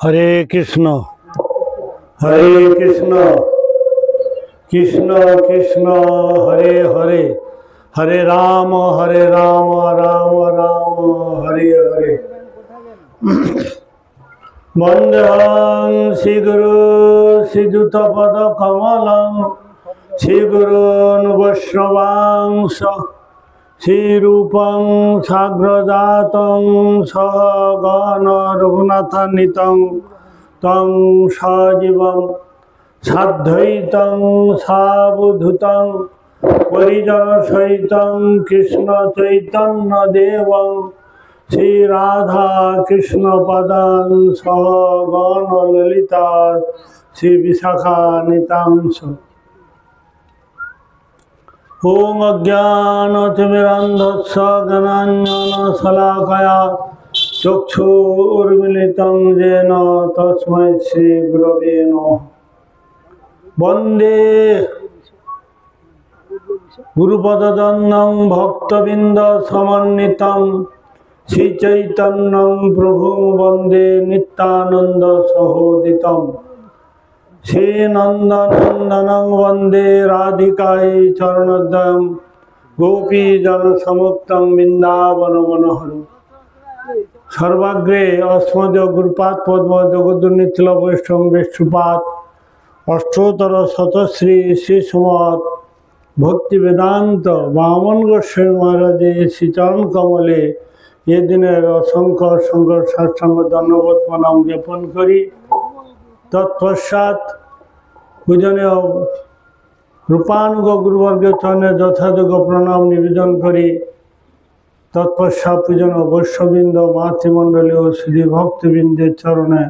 হরে কৃষ্ণ হরে কৃষ্ণ কৃষ্ণ কৃষ্ণ হরে হরে হরে রাম রাম রাম হরে হরে। বন্দেহং শ্রীগুরু শ্রীযুতপদ কমলং শ্রীগুরুন বৈষ্ণবাংশ শ্রীরূপং সাগ্রজাতং সগণ রঘুনাথান্বিতং তং সজীবং সাদ্বৈতং সাবধূতং পরিজন সহিতং কৃষ্ণ চৈতন্য দেবং শ্রী রাধা কৃষ্ণ পদান সগণ ললিতা শ্রী বিশাখা নিতাংশ। ওম অজ্ঞানতিমিরান্ধস্য জ্ঞানাঞ্জনশলাকয়া চক্ষুর্মিলিतं येन তস্मै শ্রীগুরবে নমঃ। বন্দে গুরুপদদ্বন্দ্বং ভক্তবৃন্দ সমন্বিতং শ্রীচৈতন্যং প্রভুং বন্দে নিত্যানন্দ সহোদিতং শ্রীনন্দনন্দনং বন্দে রাধিকায় চরণোদ্বয়ং গোপীজনসমুক্তং বৃন্দাবন মনোহরম। সর্বাগ্রে অস্মদ গুরুপাদ পদ্ম জগদ্গুরুনিখিল বৈষ্ণব বিষ্ণুপাদ অষ্টোত্তর শতশ্রী শ্রী সুমত ভক্তি বেদান্ত বামন গোস্বামী মহারাজের শ্রীচরণ কমলে এ দিনের অসংখ্য অসংখ্য সাষ্টাঙ্গ ধন্যবাদ প্রণাম জ্ঞাপন করি। তৎপশ্চাৎ পূজনীয় রূপানুগ গুরুবর্গের চরণে যথাযোগ্য প্রণাম নিবেদন করি। তৎপশ্চাৎ পূজনীয় বৈষ্ণববৃন্দ মাতৃমণ্ডলী ও শ্রী ভক্তবৃন্দের চরণে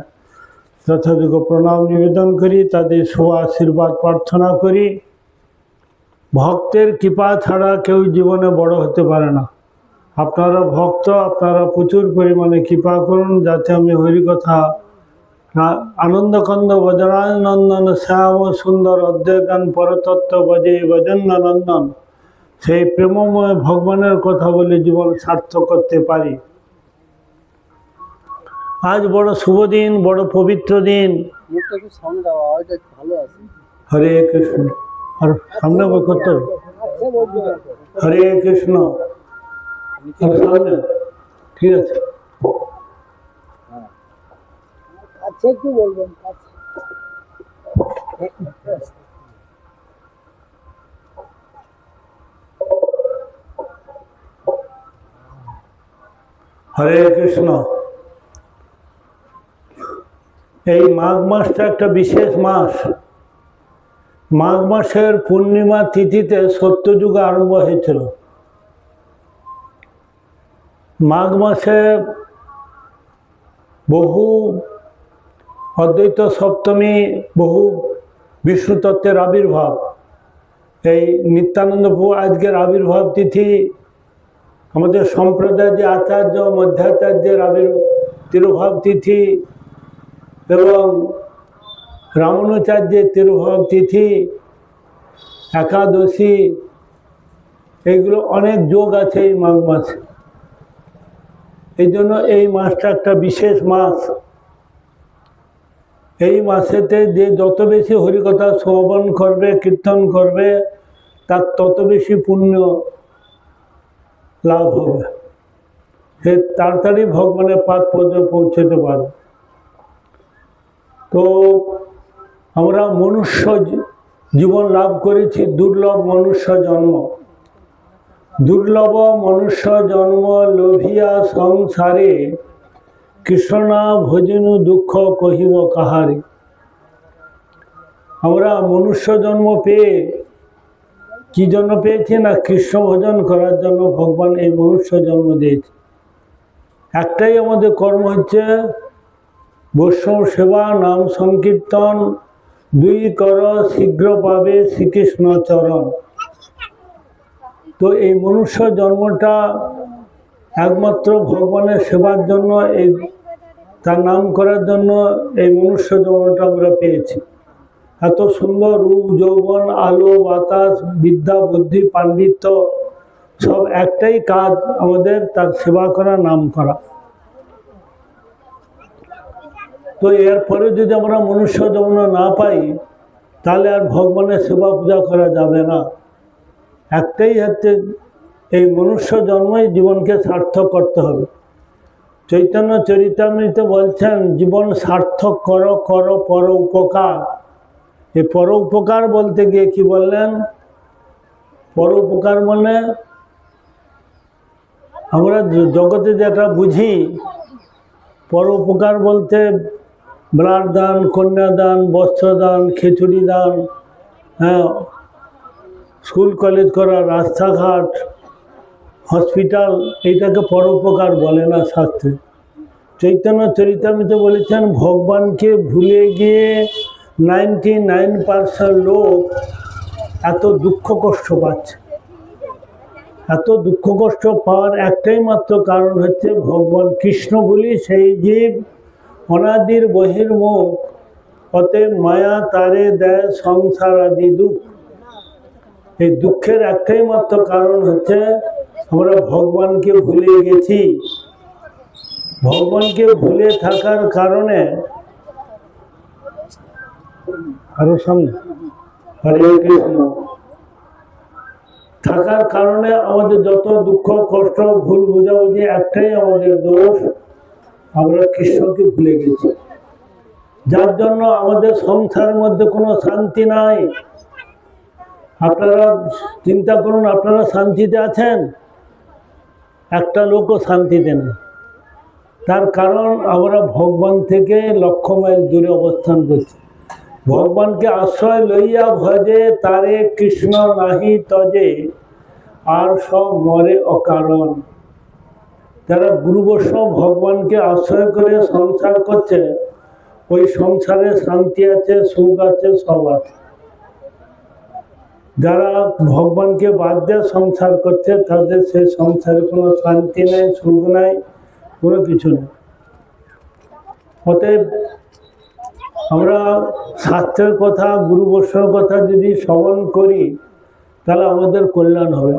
যথাযোগ্য প্রণাম নিবেদন করি, তাদের শুভ আশীর্বাদ প্রার্থনা করি। ভক্তের কৃপা ছাড়া কেউ জীবনে বড় হতে পারে না। আপনারা ভক্ত, আপনারা প্রচুর পরিমাণে কৃপা করুন যাতে আমি হরিকথা আনন্দকন্দ বজরানন্দন শ্যাম সুন্দর অদ্বৈগান পরতত্ত্ব বজে বজেন্দ্রনন্দন সেই প্রেমময় ভগবানের কথা বলে জীবন সার্থক করতে পারি। আজ বড় শুভ দিন, বড় পবিত্র দিন। হরে কৃষ্ণ, আর সামনে করতে হবে। হরে কৃষ্ণ, সামনে ঠিক আছে। একটু বলবেন। হরে কৃষ্ণ। এই মাঘ মাসটা একটা বিশেষ মাস। মাঘ মাসের পূর্ণিমা তিথিতে সত্যযুগ আরম্ভ হয়েছিল। মাঘ মাসে বহু অদ্বৈত সপ্তমী, বহু বিষ্ণু তত্ত্বের আবির্ভাব। এই নিত্যানন্দ প্রভু আজকের আবির্ভাব তিথি, আমাদের সম্প্রদায়ের যে আচার্য মধ্যাচার্যের তিরোভাব তিথি এবং রামানুচার্যের তিরোভাব তিথি, একাদশী, এইগুলো অনেক যোগ আছে এই মাঘ মাসে। এই জন্য এই মাসটা একটা বিশেষ মাস। এই মাসেতে যে যত বেশি হরিকথা শ্রবণ করবে, কীর্তন করবে, তার তত বেশি পুণ্য লাভ হবে। সে তাড়াতাড়ি ভগবানের পাদ পর্যন্ত পৌঁছতে পারবে। তো আমরা মনুষ্য জীবন লাভ করেছি, দুর্লভ মনুষ্য জন্ম। দুর্লভ মনুষ্য জন্ম লোভিয়া সংসারে, কৃষ্ণা ভজনু দুঃখ কহিব কাহারে। আমরা মনুষ্য জন্ম পেয়ে কি জন্য পেয়েছি না, কৃষ্ণ ভজন করার জন্য ভগবান এই মনুষ্য জন্ম দিয়েছে। একটাই আমাদের কর্ম হচ্ছে বৈষ্ণব সেবা, নাম সংকীর্তন। দুই কর শীঘ্র পাবে শ্রীকৃষ্ণ চরণ। তো এই মনুষ্য জন্মটা একমাত্র ভগবানের সেবার জন্য, এই তার নাম করার জন্য এই মনুষ্য জন্মটা আমরা পেয়েছি। এত সুন্দর রূপ, যৌবন, আলো, বাতাস, বিদ্যা, বুদ্ধি, পাণ্ডিত্য, সব একটাই কাজ আমাদের, তার সেবা করা, নাম করা। তো এরপরে যদি আমরা মনুষ্য জন্ম না পাই তাহলে আর ভগবানের সেবা পূজা করা যাবে না। একটাই হচ্ছে এই মনুষ্য জন্মই জীবনকে সার্থক করতে হবে। চৈতন্য চরিতামৃতে বলছেন জীবন সার্থক করো, করো পর উপকার। এই পর উপকার বলতে গিয়ে কি বললেন? পর উপকার মানে আমরা জগতে যেটা বুঝি, পর উপকার বলতে ব্লাড দান, কন্যাদান, বস্ত্রদান, খিচুড়ি দান, হ্যাঁ, স্কুল কলেজ করা, রাস্তাঘাট, হসপিটাল, এইটাকে পরোপকার বলে না শাস্ত্রে। চৈতন্য চরিতামৃতে বলেছেন ভগবানকে ভুলে গিয়ে 99% লোক এত দুঃখ কষ্ট পাচ্ছে। এত দুঃখ কষ্ট পাওয়ার একটাই মাত্র কারণ হচ্ছে ভগবান কৃষ্ণ বলি সেই জীব অনাদির বহির্মুখ, অতএব মায়া তারে দেয় সংসার আদি দুঃখ। এই দুঃখের একটাই মাত্র কারণ হচ্ছে আমরা ভগবানকে ভুলে গেছি। ভগবানকে ভুলে থাকার কারণে আরো সামনে হরে কৃষ্ণ থাকার কারণে আমাদের যত দুঃখ কষ্ট ভুল বোঝাবুঝি একটাই আমাদের দোষ, আমরা কৃষ্ণকে ভুলে গেছি। যার জন্য আমাদের সংসারের মধ্যে কোনো শান্তি নাই। আপনারা চিন্তা করুন, আপনারা শান্তিতে আছেন? একটা লোকও শান্তিতে নেই। তার কারণ আমরা ভগবান থেকে লক্ষ মাইল দূরে অবস্থান করছি। ভগবানকে আশ্রয় লইয়া ভজে তারে কৃষ্ণ নাহি তজে, আর সব মরে অকারণ। যারা গুরু বৈষ্ণব ভগবানকে আশ্রয় করে সংসার করছে, ওই সংসারে শান্তি আছে, সুখ আছে, সব আছে। যারা ভগবানকে বাদ দিয়ে সংসার করছে তাদের সেই সংসারে কোনো শান্তি নেই, সুখ নাই, কোনো কিছু নেই। অতএব আমরা শাস্ত্রের কথা, গুরু বৈষ্ণবের কথা যদি শ্রবণ করি তাহলে আমাদের কল্যাণ হবে।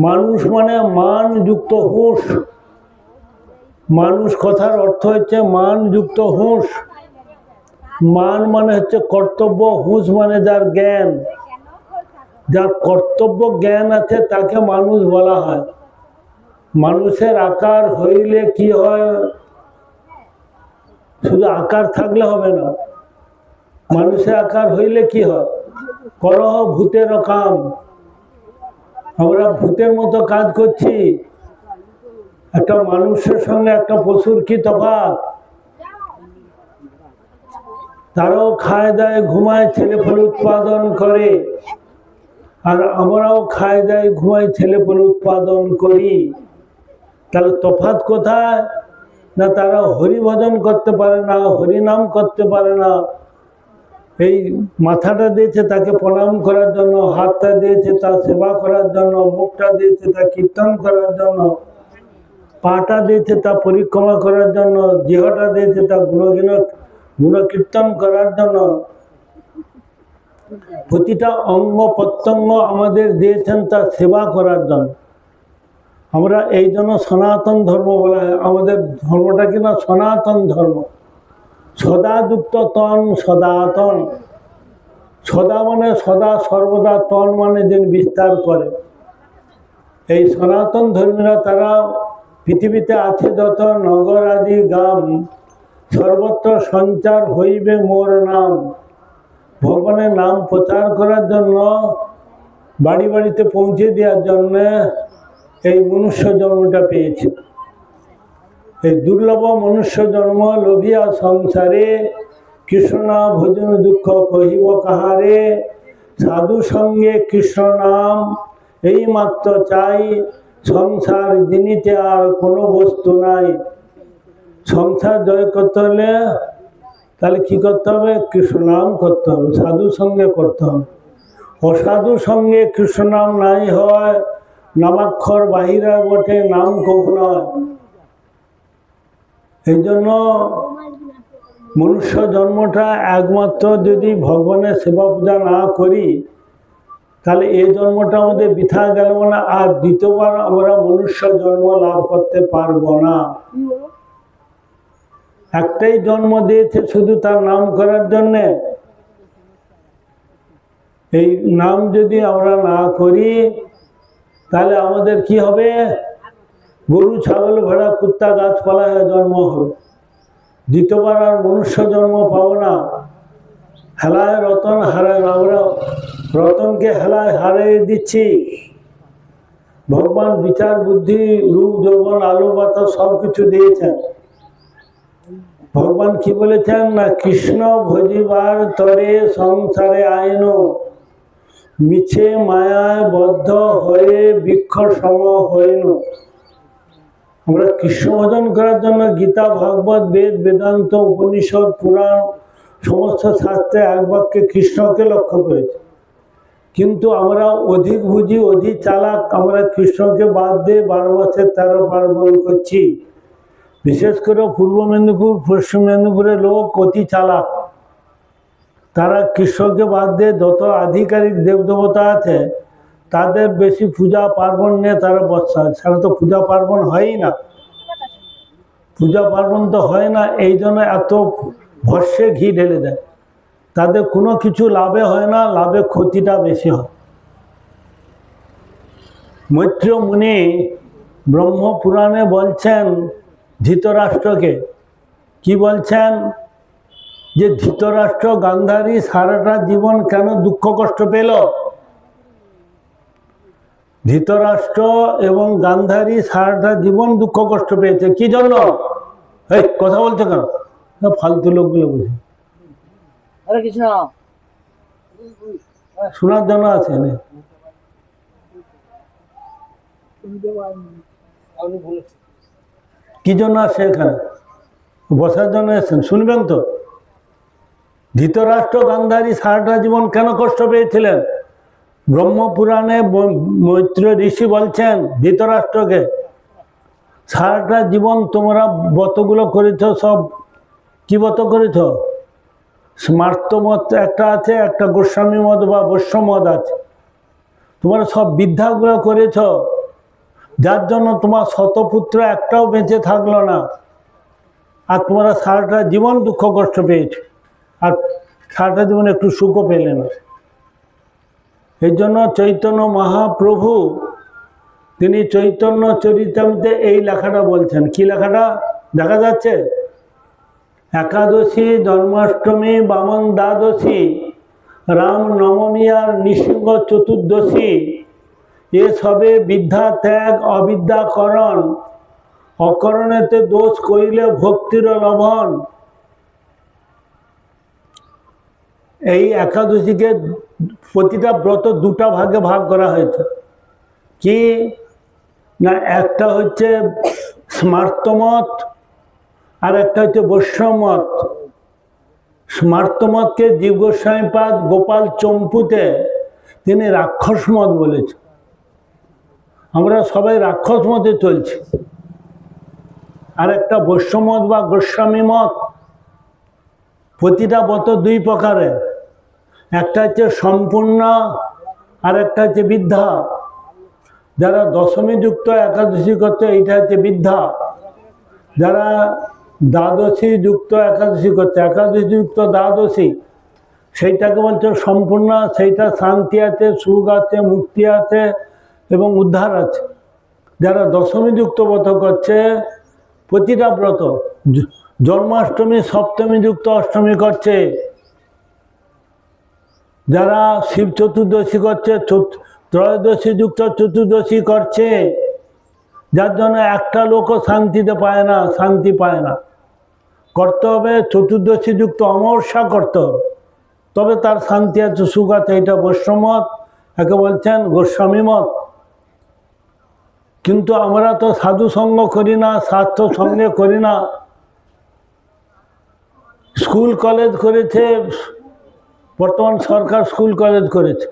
মানুষ মানে মানযুক্ত হুঁশ। মানুষ কথার অর্থ হচ্ছে মানযুক্ত হুঁশ। মান মানে হচ্ছে কর্তব্য, হুঁশ মানে যার জ্ঞান। যার কর্তব্য জ্ঞান আছে তাকে মানুষ বলা হয়। মানুষের আকার হইলে কি হয়? শুধু আকার থাকলে হবে না, মানুষের আকার হইলে কি হয়? করহ ভূতের কাম। আমরা ভূতের মতো কাজ করছি। একটা মানুষের সঙ্গে একটা পশুর কি তফাৎ? তারাও খায় দায় ঘুমায় ছেলেফল উৎপাদন করে, আর আমরাও খায় দায় ঘুমাই ছেলেফল উৎপাদন করি। তাহলে তফাৎ কোথায়? না তারা হরি ভজন করতে পারে না, হরি নাম করতে পারে না। এই মাথাটা দিয়েছে তাকে প্রণাম করার জন্য, হাতটা দিয়েছে তার সেবা করার জন্য, মুখটা দিয়েছে তা কীর্তন করার জন্য, পাটা দিয়েছে তা পরিক্রমা করার জন্য, জিহটা দিয়েছে তা গুণকীর্তন করার জন্য। প্রতিটা অঙ্গ প্রত্যঙ্গ আমাদের দিয়েছেন তার সেবা করার জন্য। আমরা এই জন্য সনাতন ধর্ম বলা হয়। আমাদের ধর্মটা কিনা সনাতন ধর্ম। সদাযুক্ত তন সদাতন। সদা মানে সদা সর্বদা, তন মানে দিন বিস্তার করে। এই সনাতন ধর্মীরা তারা পৃথিবীতে আছে যত নগর আদি গ্রাম, সর্বত্র সঞ্চার হইবে মোর নাম। ভগবানের নাম প্রচার করার জন্য, বাড়ি বাড়িতে পৌঁছে দেওয়ার জন্য এই মনুষ্য জন্মটা পেয়েছে। এই দুর্লভ মনুষ্য জন্ম লোভিয়া সংসারে, কৃষ্ণ ভজন দুঃখ কহিব কাহারে। সাধু সঙ্গে কৃষ্ণ নাম এই মাত্র চাই, সংসার জিনিতে আর কোনো বস্তু নাই। সংসার জয় করতে হলে তাহলে কি করতে হবে? কৃষ্ণ নাম করতে হবে, সাধু সঙ্গে করতে হবে। অসাধু সঙ্গে কৃষ্ণ নাম নাই হয়, নামাক্ষর বাহিরা বটে নাম কবু নয়। এই জন্য মনুষ্য জন্মটা একমাত্র যদি ভগবানের সেবা পূজা না করি তাহলে এই জন্মটা আমাদের বৃথা গেল না। আর দ্বিতীয়বার আমরা মনুষ্য জন্ম লাভ করতে পারবো না। একটাই জন্ম দিয়েছে শুধু তার নাম করার জন্যে। এই নাম যদি আমরা না করি তাহলে আমাদের কি হবে? গরু, ছাগল, ভেড়া, কুত্তা, গাছপালা হয়ে জন্ম হবে। দ্বিতীয়বার আর মনুষ্য জন্ম পাবো না। হেলায় রতন হারায়, আমরা রতনকে হেলায় হারিয়ে দিচ্ছি। ভগবান বিচার, বুদ্ধি, রূপ, যৌবন, আলো বাতাস সব কিছু দিয়েছেন। ভগবান কি বলেছেন না, কৃষ্ণ ভজিবার তরে সংসারে আইন, মিছে মায়ায় বদ্ধ হয়ে বৃক্ষ সম হইন। আমরা কৃষ্ণ ভজন করার জন্য গীতা, ভাগবত, বেদ, বেদান্ত, উপনিষদ, পুরাণ সমস্ত শাস্ত্রে এক বাক্যে কৃষ্ণকে লক্ষ্য করেছি। কিন্তু আমরা অধিক বুঝি, অধিক চালাক, আমরা কৃষ্ণকে বাদ দিয়ে 12 মাসে 13 পার্বণ করছি। বিশেষ করে পূর্ব মেদিনীপুর, পশ্চিম মেদিনীপুরের লোক অতি চালাক। তারা কৃষ্ণকে বাদ দিয়ে যত আধিকারিক দেবদেবতা আছে তাদের বেশি পূজা পার্বণ নিয়ে তারা বসা। সেটা তো পূজা পার্বণ হয়ই না, পূজা পার্বণ তো হয় না। এই জন্য এত ভস্যে ঘি ঢেলে দেয়। তাদের কোনো কিছু লাভে হয় না, লাভে ক্ষতিটা বেশি হয়। মৈত্রেয় মুনি ব্রহ্মপুরাণে বলছেন ধৃতরাষ্ট্রকে, কি বলছেন? যে ধৃতরাষ্ট্র গান্ধারী সারাটা জীবন কেন দুঃখ কষ্ট পেল? ধৃতরাষ্ট্র এবং গান্ধারী সারাটা জীবন দুঃখ কষ্ট পেয়েছে কি জন্য? এই কথা বলছে কেন? ফালতু লোকগুলো বুঝে। হরে কৃষ্ণ শোনার জন্য আছে না, কি জন্য আসে এখানে? বসার জন্য এসেছেন, শুনবেন তো। ধৃতরাষ্ট্র গান্ধারী সারাটা জীবন কেন কষ্ট পেয়েছিলেন? ব্রহ্মপুরাণে মৈত্র ঋষি বলছেন ধৃতরাষ্ট্রকে, সারাটা জীবন তোমরা ব্রতগুলো করেছ, সব কি ব্রত করেছ? স্মার্ত মত একটা আছে, একটা গোস্বামী মত বা বৈশ্য মত আছে। তোমরা সব বিদ্যাগুলো করেছ, যার জন্য তোমার শতপুত্র একটাও বেঁচে থাকলো না। আর তোমরা সারাটা জীবন দুঃখ কষ্ট পেয়েছ, আর সারাটা জীবন একটু সুখও পেলে না। এই জন্য চৈতন্য মহাপ্রভু তিনি চৈতন্য চরিতামৃতে এই লেখাটা বলছেন। কি লেখাটা দেখা যাচ্ছে? একাদশী, জন্মাষ্টমী, বামন দ্বাদশী, রাম নবমী আর নৃসিংহ চতুর্দশী, এসবে বিদ্যা ত্যাগ, অবিদ্যাকরণ, অকরণেতে দোষ করিলে ভক্তির লভন। এই একাদশীকে প্রতিটা ব্রত দুটা ভাগে ভাগ করা হয়েছে। কি না, একটা হচ্ছে স্মার্তমত আর একটা হচ্ছে বৈষ্ণবমত। স্মার্তমতকে জীব গোস্বামীপাদ গোপাল চম্পুতে তিনি রাক্ষস মত বলেছেন। আমরা সবাই রাক্ষস মতে চলছি। আর একটা বৈষ্ণবমত বা গোস্বামী মত, প্রতিটা ব্রত দুই প্রকারের। একটা হচ্ছে সম্পূর্ণ আর একটা হচ্ছে বিদ্যা। যারা দশমী যুক্ত একাদশী করছে এইটা হচ্ছে বিদ্যা। যারা দ্বাদশী যুক্ত একাদশী করছে, একাদশী যুক্ত দ্বাদশী, সেইটাকে বলছে সম্পূর্ণ। সেইটা শান্তি আছে, সুখ আছে, মুক্তি আছে এবং উদ্ধার আছে। যারা দশমী যুক্ত ব্রত করছে, প্রতিটা ব্রত, জন্মাষ্টমী সপ্তমী যুক্ত অষ্টমী করছে, যারা শিব চতুর্দশী করছে, ত্রয়োদশী যুক্ত চতুর্দশী করছে, যার জন্য একটা লোকও শান্তিতে পায় না, শান্তি পায় না। করতে হবে চতুর্দশী যুক্ত অমাবস্যা করতে হবে, তবে তার শান্তি আছে, সুখ আছে। এটা বৈষ্ণবমত, একে বলছেন গোস্বামী মত। কিন্তু আমরা তো সাধু সঙ্গ করি না, স্বাস্থ্য সঙ্গে করি না। স্কুল কলেজ করেছে, বর্তমান সরকার স্কুল কলেজ করেছে,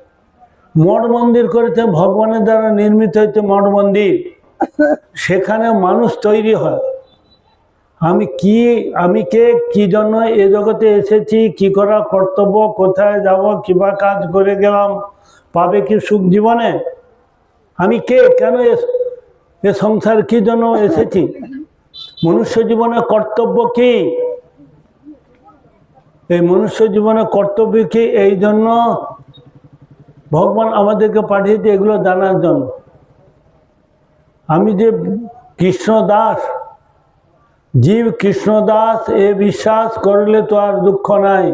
মঠ মন্দির করেছে, ভগবানের দ্বারা নির্মিত হয়েছে মঠ মন্দির। সেখানে মানুষ তৈরি হয়। আমি কে, কি জন্য এ জগতে এসেছি, কি করা কর্তব্য, কোথায় যাব, কিবা কাজ করে গেলাম, পাবে কি সুখ জীবনে? আমি কে, কেন এ সংসার কি জন্য এসেছি? মনুষ্য জীবনে কর্তব্য কি? এই মনুষ্য জীবনে কর্তব্য কি, এই জন্য ভগবান আমাদেরকে পাঠিয়েছে এগুলো জানার জন্য। আমি যে কৃষ্ণ দাস, জীব কৃষ্ণ দাস, এ বিশ্বাস করলে তো আর দুঃখ নাই।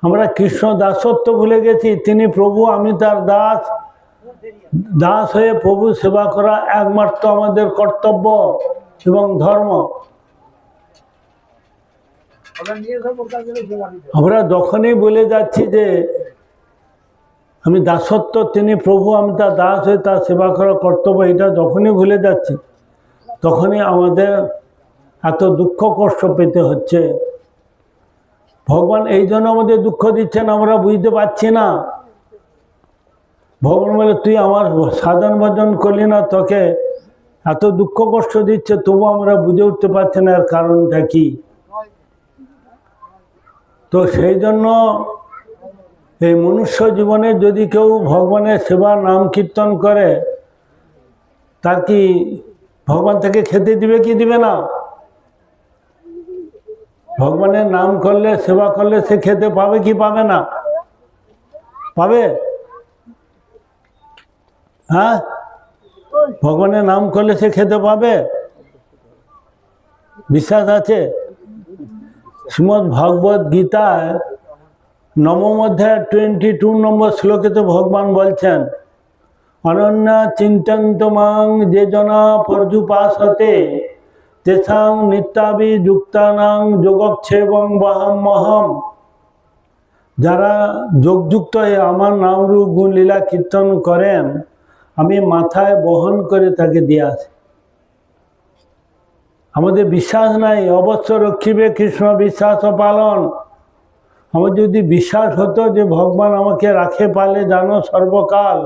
আমরা কৃষ্ণ দাসত্ব ভুলে গেছি, তিনি প্রভু, আমি তার দাস। দাস হয়ে প্রভু সেবা করা একমাত্র আমাদের কর্তব্য এবং ধর্ম। আমরা যখনই বলে যাচ্ছি যে আমি দাসত্ব, তিনি প্রভু, আমি তার দাস হয়ে তার সেবা করা কর্তব্য, এটা যখনই ভুলে যাচ্ছি তখনই আমাদের এত দুঃখ কষ্ট পেতে হচ্ছে। ভগবান এই জন্য আমাদের দুঃখ দিচ্ছেন, আমরা বুঝতে পারছি না। ভগবান বলে, তুই আমার সাধন ভজন করলি না, তোকে এত দুঃখ কষ্ট দিচ্ছে, তবু আমরা বুঝে উঠতে পারছি না এর কারণটা কি। তো সেই জন্য এই মনুষ্য জীবনে যদি কেউ ভগবানের সেবা নাম কীর্তন করে, তার কি ভগবান তাকে খেতে দিবে কি দিবে না? ভগবানের নাম করলে, সেবা করলে সে খেতে পাবে কি পাবে না? পাবে। হ্যাঁ, ভগবানের নাম করলে সে খেতে পাবে, বিশ্বাস আছে? শ্রীমদ্ ভগবদ গীতায় নবম অধ্যায় 22 নম্বর শ্লোকে তো ভগবান বলছেন, অনন্য চিন্তন্ত মাং যে জনা পর্যুপাসতে তেষাং নিত্যাভিযুক্তানাং যোগক্ষেমং বহাম্যহম। যারা যোগযুক্ত হয়ে আমার নাম রূপ গুণ লীলা কীর্তন করেন, আমি মাথায় বহন করে তাকে দিয়ে আসি। আমাদের বিশ্বাস নাই, অবশ্য রক্ষিবে কৃষ্ণ বিশ্বাস পালন। আমার যদি বিশ্বাস হতো যে ভগবান আমাকে রাখে পালে জানো সর্বকাল,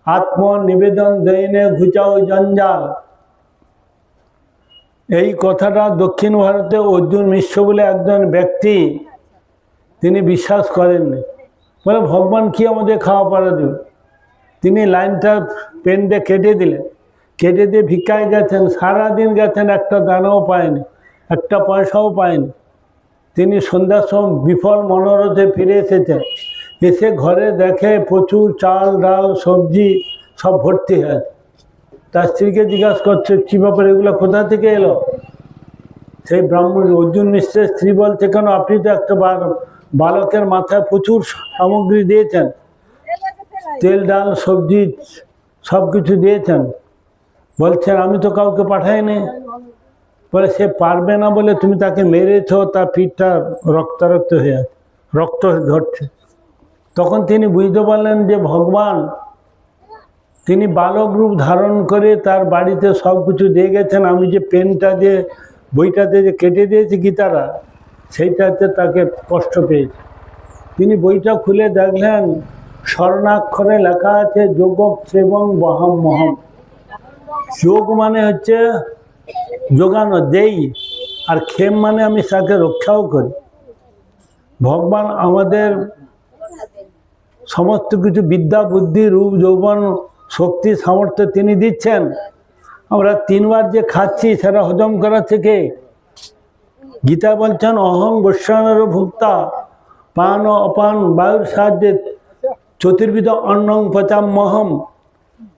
আত্ম নিবেদন দৈনে ঘুচাও জঞ্জাল। এই কথাটা দক্ষিণ ভারতে অর্জুন মিশ্র বলে একজন ব্যক্তি, তিনি বিশ্বাস করেননি। বলে ভগবান কি আমাদের খাওয়া পড়া দেবে? তিনি লাইনটা পেন দিয়ে কেটে দিলেন, কেটে দিয়ে ভিক্ষায় গেছেন, সারাদিন গেছেন, একটা দানাও পায়নি, একটা পয়সাও পায়নি। তিনি সন্ধ্যার সময় বিফল মনোরথে ফিরে এসেছেন। এসে ঘরে দেখে প্রচুর চাল ডাল সবজি সব ভর্তি হয়েছে। তার স্ত্রীকে জিজ্ঞাসা করছে, কী ব্যাপার, এগুলো কোথা থেকে এলো? সেই ব্রাহ্মণ অর্জুন মিশ্রের স্ত্রী বলছে, কেন আপনি তো একটা বালকের মাথায় প্রচুর সামগ্রী দিয়েছেন, তেল ডাল সবজি সব কিছু দিয়েছেন। বলছেন, আমি তো কাউকে পাঠাইনি। বলে, সে পারবে না বলে তুমি তাকে মেরেছ, তার পিঠটা রক্তারক্ত হয়ে আছে, রক্ত ঝরছে। তখন তিনি বুঝতে পারলেন যে ভগবান, তিনি বালক রূপ ধারণ করে তার বাড়িতে সব কিছু দিয়ে গেছেন। আমি যে পেনটা দিয়ে বইটাতে যে কেটে দিয়েছি গীতারা, সেইটাতে তাকে কষ্ট পেয়েছে। তিনি বইটা খুলে দেখলেন, স্বর্ণাক্ষরে লেখা আছে যোগক্ষেমং বহাম্যহম। যোগ মানে হচ্ছে যোগানো, দেই, আর ক্ষেম মানে আমি তাকে রক্ষাও করি। ভগবান আমাদের সমস্ত কিছু বিদ্যা বুদ্ধি রূপ যৌবন শক্তি সামর্থ্য তিনি দিচ্ছেন। আমরা 3 বার যে খাচ্ছি সেটা হজম করাচ্ছে কে? গীতা বলছেন, অহং বৈশ্বানর ভুক্তা পান ও অপান বায়ুর সাহায্যে চতুর্বিধ অন্নং পচাম্যহম।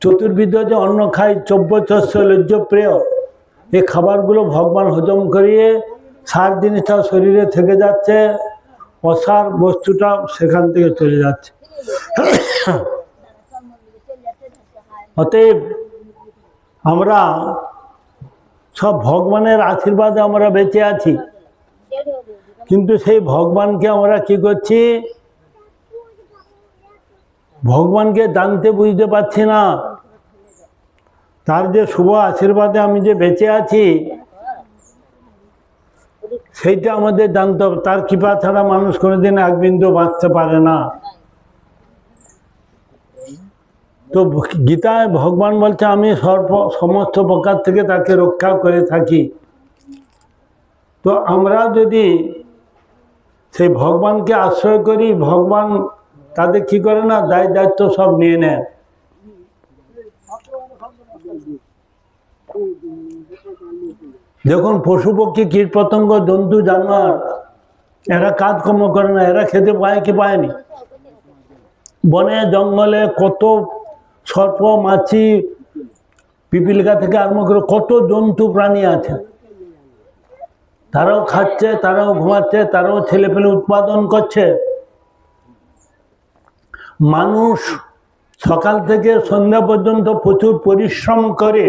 চতুর্বিধ যে অন্ন খাই, চব্যচস্য লজ্জপ্রিয়, এই খাবারগুলো ভগবান হজম করিয়ে সার জিনিসটা শরীরে থেকে যাচ্ছে, অসার বস্তুটা সেখান থেকে চলে যাচ্ছে। অতএব আমরা সব ভগবানের আশীর্বাদে আমরা বেঁচে আছি, কিন্তু সেই ভগবানকে আমরা কি করছি? ভগবানকে জানতে বুঝতে পারছি না। তার যে শুভ আশীর্বাদে আমি যে বেঁচে আছি, সেইটা আমাদের জানতে হবে। তার কৃপা ছাড়া মানুষ কোনোদিন এক বিন্দু বাঁচতে পারে না। তো গীতায় ভগবান বলছে, আমি সমস্ত প্রকার থেকে তাকে রক্ষা করে থাকি। তো আমরা যদি সেই ভগবানকে আশ্রয় করি, ভগবান তাদের কি করে না, দায় দায়িত্ব সব নিয়ে নেয়। দেখুন, পশু পক্ষী কীট পতঙ্গ জন্তু জানোয়ার এরা কাজকর্ম করে না, এরা খেতে পায় কি পায়নি? বনে জঙ্গলে কত সর্প, মাছি, পিপিলিকা থেকে আরম্ভ করে কত জন্তু প্রাণী আছে, তারাও খাচ্ছে, তারাও ঘুমাচ্ছে, তারাও ছেলে পেলে উৎপাদন করছে। মানুষ সকাল থেকে সন্ধ্যা পর্যন্ত প্রচুর পরিশ্রম করে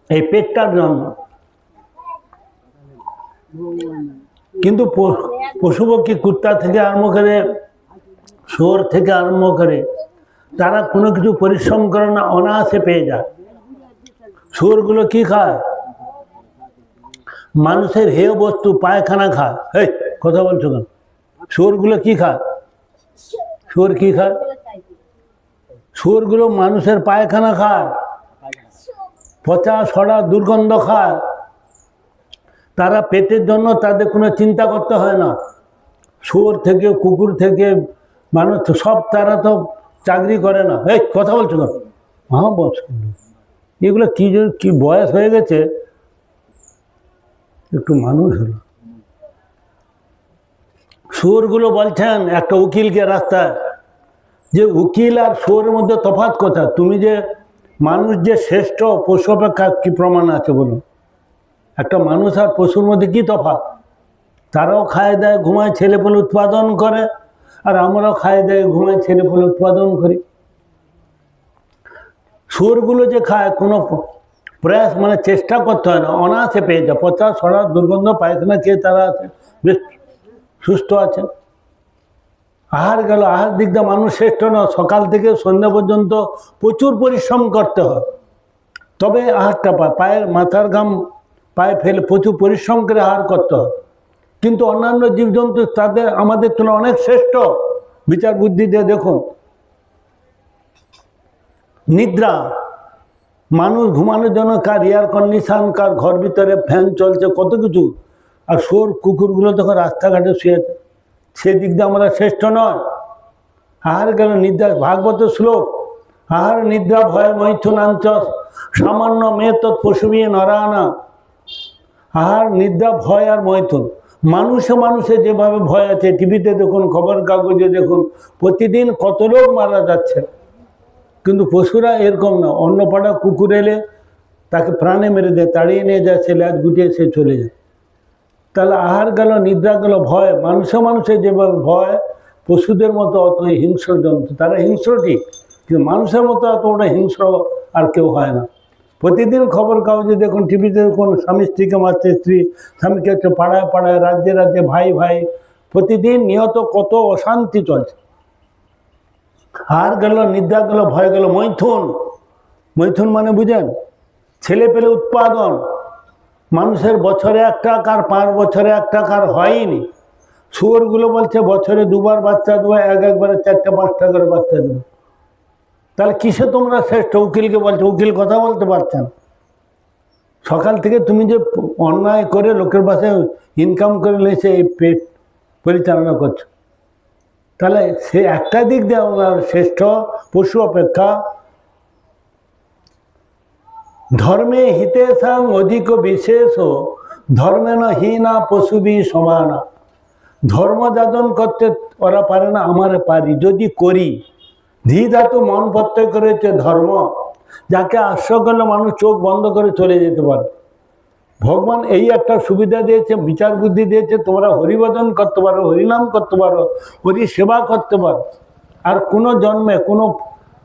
এই পেটটার জন্য, কিন্তু পশুপক্ষী, কুত্তা থেকে আরম্ভ করে, শুয়োর থেকে আরম্ভ করে, তারা কোনো কিছু পরিশ্রম করে না, অনায়াসে পেয়ে যায়। শুয়োরগুলো কি খায়? মানুষের হেয় বস্তু, পায়খানা খায়। এই কথা বলছো কেন? শুয়োরগুলো কি খায়? শুয়োর কি খায়? শুয়োরগুলো মানুষের পায়খানা খায়, পচা সড়া দুর্গন্ধ খায়। তারা পেটের জন্য তাদের কোনো চিন্তা করতে হয় না। শুয়োর থেকে, কুকুর থেকে, মানুষ সব, তারা তো চাকরি করে না। এই কথা বলছো না? হ্যাঁ বস, এগুলো কি বয়স হয়ে গেছে, একটু মানুষ হলো। শুয়োরগুলো বলছেন একটা উকিলকে রাস্তায়, যে উকিল আর শুয়োরের মধ্যে তফাৎ কথা, তুমি যে মানুষ যে শ্রেষ্ঠ পশু অপেক্ষা, কি প্রমাণ আছে বলুন? একটা মানুষ আর পশুর মধ্যে কি তফাৎ? তারাও খায় দেয়, ঘুমায়, ছেলে পেলে উৎপাদন করে, আর আমরাও খায় দেয়, ঘুমায়, ছেলে পেলে উৎপাদন করি। শুয়োরগুলো যে খায়, কোনো প্রয়াস মানে চেষ্টা করতে হয় না, অনায়াসে পেয়ে যায়। পচা সড়া দুর্গন্ধ পায়খানা খেয়ে তারা বেশ সুস্থ আছে। আহার গেল, আহার দিক দিয়ে মানুষ শ্রেষ্ঠ না। সকাল থেকে সন্ধ্যা পর্যন্ত প্রচুর পরিশ্রম করতে হয়, তবে আহারটা পায়। পায়ের মাথার ঘাম পায়ে ফেলে প্রচুর পরিশ্রম করে আহার করতে হয়। কিন্তু অন্যান্য জীবজন্তু তাদের আমাদের তুলনায় অনেক শ্রেষ্ঠ। বিচার বুদ্ধি দিয়ে দেখুন, নিদ্রা, মানুষ ঘুমানোর জন্য কার এয়ার কন্ডিশন, কার ঘর ভিতরে ফ্যান চলছে, কত কিছু। আর শুয়োর কুকুরগুলো যখন রাস্তাঘাটে শুয়েছে, সেদিক দিয়ে আমরা শ্রেষ্ঠ নয়। আহার গেল, নিদ্রা, ভাগবত শ্লোক, আহার নিদ্রা ভয় মৈথুনাঞ্চ সামান্য মেয়ে তৎ পশুবি নরানা। আহার নিদ্রা ভয় আর মৈথুন, মানুষে যেভাবে ভয় আছে, টিভিতে দেখুন, খবর কাগজে দেখুন, প্রতিদিন কত লোক মারা যাচ্ছে। কিন্তু পশুরা এরকম না। অন্য পাড়া কুকুর এলে তাকে প্রাণে মেরে দেয়, তাড়িয়ে নিয়ে যায়, সে ল্যাজ গুটিয়ে সে চলে যায়। তাহলে আহার গেল, নিদ্রা গেল, ভয়, মানুষে যেভাবে ভয়, পশুদের মতো অত হিংস্র জন্তু। তারা হিংস্র ঠিক, কিন্তু মানুষের মতো অত ওটা হিংস্র আর কেউ হয় না। প্রতিদিন খবর কাগজে দেখুন, টিভিতে দেখুন, স্বামী স্ত্রীকে মারছে, স্ত্রী স্বামীকে হচ্ছে, পাড়ায় পাড়ায়, রাজ্যে রাজ্যে, ভাই ভাই, প্রতিদিন নিহত কত অশান্তি চলছে। আহার গেল, নিদ্রা গেল, ভয় গেল, মৈথুন। মৈথুন মানে বুঝেন? ছেলে পেলে উৎপাদন। মানুষের বছরে একটা, কার 5 বছরে একটা, কার হয়নি। শুয়োরগুলো বলছে বছরে 2বার বাচ্চা দেবে, একবারে 4টা 5টা করে বাচ্চা দেবে। তাহলে কিসে তোমরা শ্রেষ্ঠ? উকিলকে বলছে, উকিল কথা বলতে পারছেন। সকাল থেকে তুমি যে অন্যায় করে লোকের বাসায় ইনকাম করে নিয়েছে, এই পেট পরিচালনা করছো, তাহলে সে একটা দিক দিয়ে আমরা শ্রেষ্ঠ পশু অপেক্ষা। ধর্মে হিতেশাং অধিক বিশেষ ধর্মে ন হীনা পশুবি সমানা। ধর্ম যাজন করতে ওরা পারে না, আমারে পারি, যদি করি। ধী ধাতু মন প্রত্যয় করেছে ধর্ম, যাকে আশ্রয় করলে মানুষ চোখ বন্ধ করে চলে যেতে পারে। ভগবান এই একটা সুবিধা দিয়েছে, বিচার বুদ্ধি দিয়েছে, তোমরা হরিভজন করতে পারো, হরিনাম করতে পারো, হরি সেবা করতে পারো। আর কোনো জন্মে, কোনো